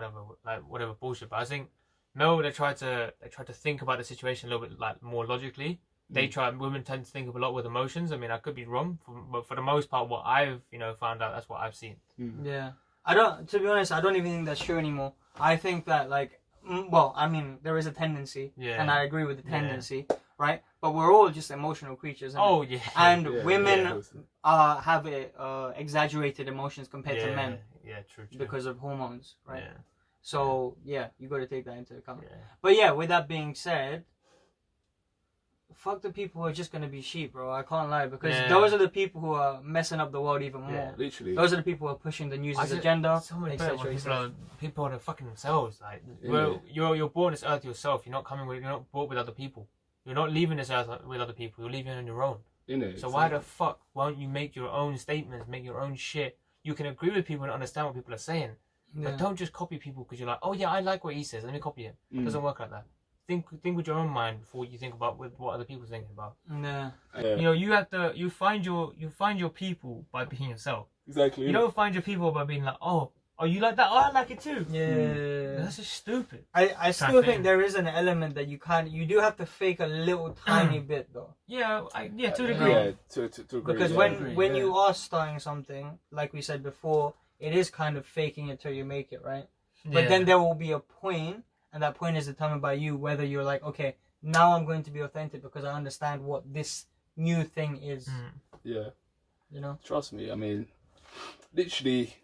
Speaker 2: whatever bullshit. But I think male, they try to think about the situation a little bit like more logically. Women tend to think of a lot with emotions. I mean, I could be wrong, but for the most part, what I've found out, that's what I've seen.
Speaker 1: Yeah, to be honest, I don't even think that's true anymore. I think that there is a tendency, and I agree with the tendency, right? But we're all just emotional creatures.
Speaker 2: Yeah.
Speaker 1: And women have exaggerated emotions compared to men.
Speaker 2: Yeah, true.
Speaker 1: Because of hormones, right?
Speaker 2: Yeah.
Speaker 1: So you got to take that into account.
Speaker 2: Yeah.
Speaker 1: But with that being said, fuck the people who are just gonna be sheep, bro. I can't lie, because those are the people who are messing up the world even more.
Speaker 3: Yeah, literally.
Speaker 1: Those are the people who are pushing the news' agenda.
Speaker 2: So many people are fucking themselves. Like, you're born this earth yourself. You're not brought with other people. You're not leaving this earth with other people. You're leaving on your own. So why the fuck won't you make your own statements, make your own shit? You can agree with people and understand what people are saying, but don't just copy people because you're like, oh yeah, I like what he says, let me copy him. It doesn't work like that. Think with your own mind before you think about what other people are thinking about.
Speaker 1: Yeah.
Speaker 2: You find your people by being yourself.
Speaker 3: Exactly.
Speaker 2: You don't find your people by being like, oh, you like that? Oh, I like it too.
Speaker 1: Yeah.
Speaker 2: That's just stupid.
Speaker 1: I still think there is an element that you do have to fake a little tiny bit though.
Speaker 2: Yeah, to a degree.
Speaker 3: Yeah, to agree.
Speaker 1: Because when you are starting something, like we said before, it is kind of faking it till you make it, right? But then there will be a point, and that point is determined by you, whether you're like, okay, now I'm going to be authentic because I understand what this new thing is.
Speaker 3: Yeah.
Speaker 1: You know?
Speaker 3: Trust me, I mean, literally,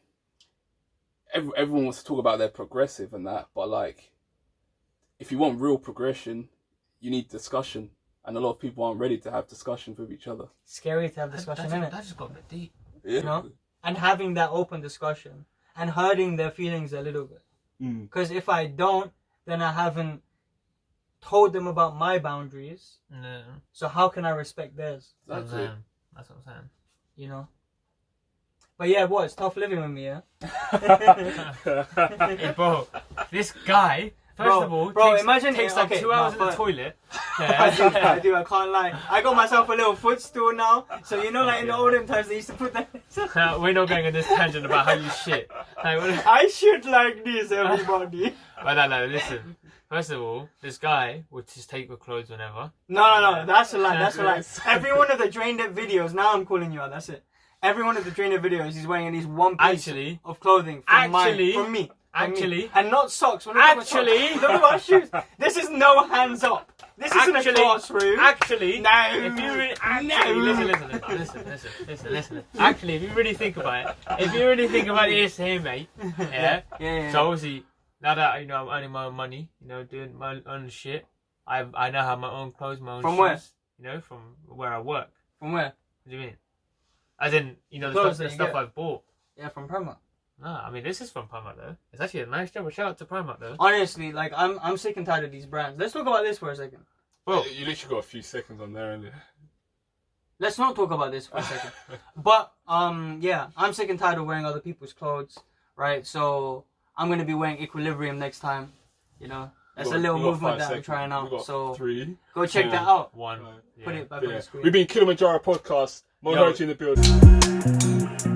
Speaker 3: everyone wants to talk about their progressive and that, but like, if you want real progression, you need discussion. And a lot of people aren't ready to have discussions with each other.
Speaker 1: It's scary to have discussion, isn't it?
Speaker 2: That just got a bit deep.
Speaker 3: Yeah.
Speaker 1: You know? And having that open discussion and hurting their feelings a little bit. Because if I don't, then I haven't told them about my boundaries.
Speaker 2: No.
Speaker 1: So how can I respect theirs?
Speaker 2: That's what I'm saying.
Speaker 1: You know? But it's tough living with me, yeah?
Speaker 2: Hey, bro, this guy, first of all, takes like 2 hours in the toilet.
Speaker 1: I do, I can't lie. I got myself a little footstool now. So like in the olden times they used to put that...
Speaker 2: We're not going on this tangent about how you shit.
Speaker 1: I shit like this, everybody.
Speaker 2: But no, listen. First of all, this guy would just take your clothes whenever.
Speaker 1: No, that's a lie. Every one of the Drained It videos, now I'm calling you out, that's it. Every one of the Drained It videos, he's wearing at least one piece of clothing from me. And not socks. Don't about shoes. This is no hands up. This isn't a classroom.
Speaker 2: Listen. Actually, if you really think about it, it's here, mate. Yeah. So obviously, now that I'm earning my own money, doing my own shit, I now have my own clothes, my own shoes.
Speaker 1: From where?
Speaker 2: From where I work.
Speaker 1: From where?
Speaker 2: What do you mean? As in, the stuff I've bought.
Speaker 1: Yeah, from Primark.
Speaker 2: No, I mean, this is from Primark though. It's actually a nice job. A shout out to Primark though.
Speaker 1: Honestly, I'm sick and tired of these brands. Let's talk about this for a second.
Speaker 3: Well, you literally got a few seconds on there, and
Speaker 1: let's not talk about this for a second. But I'm sick and tired of wearing other people's clothes, right? So I'm gonna be wearing Equilibrium next time. That's a little movement that I'm trying out. So
Speaker 3: 3,
Speaker 1: go check that out.
Speaker 2: 1.
Speaker 1: Put it back on the screen.
Speaker 3: We've been Kilipodcast. More in the building.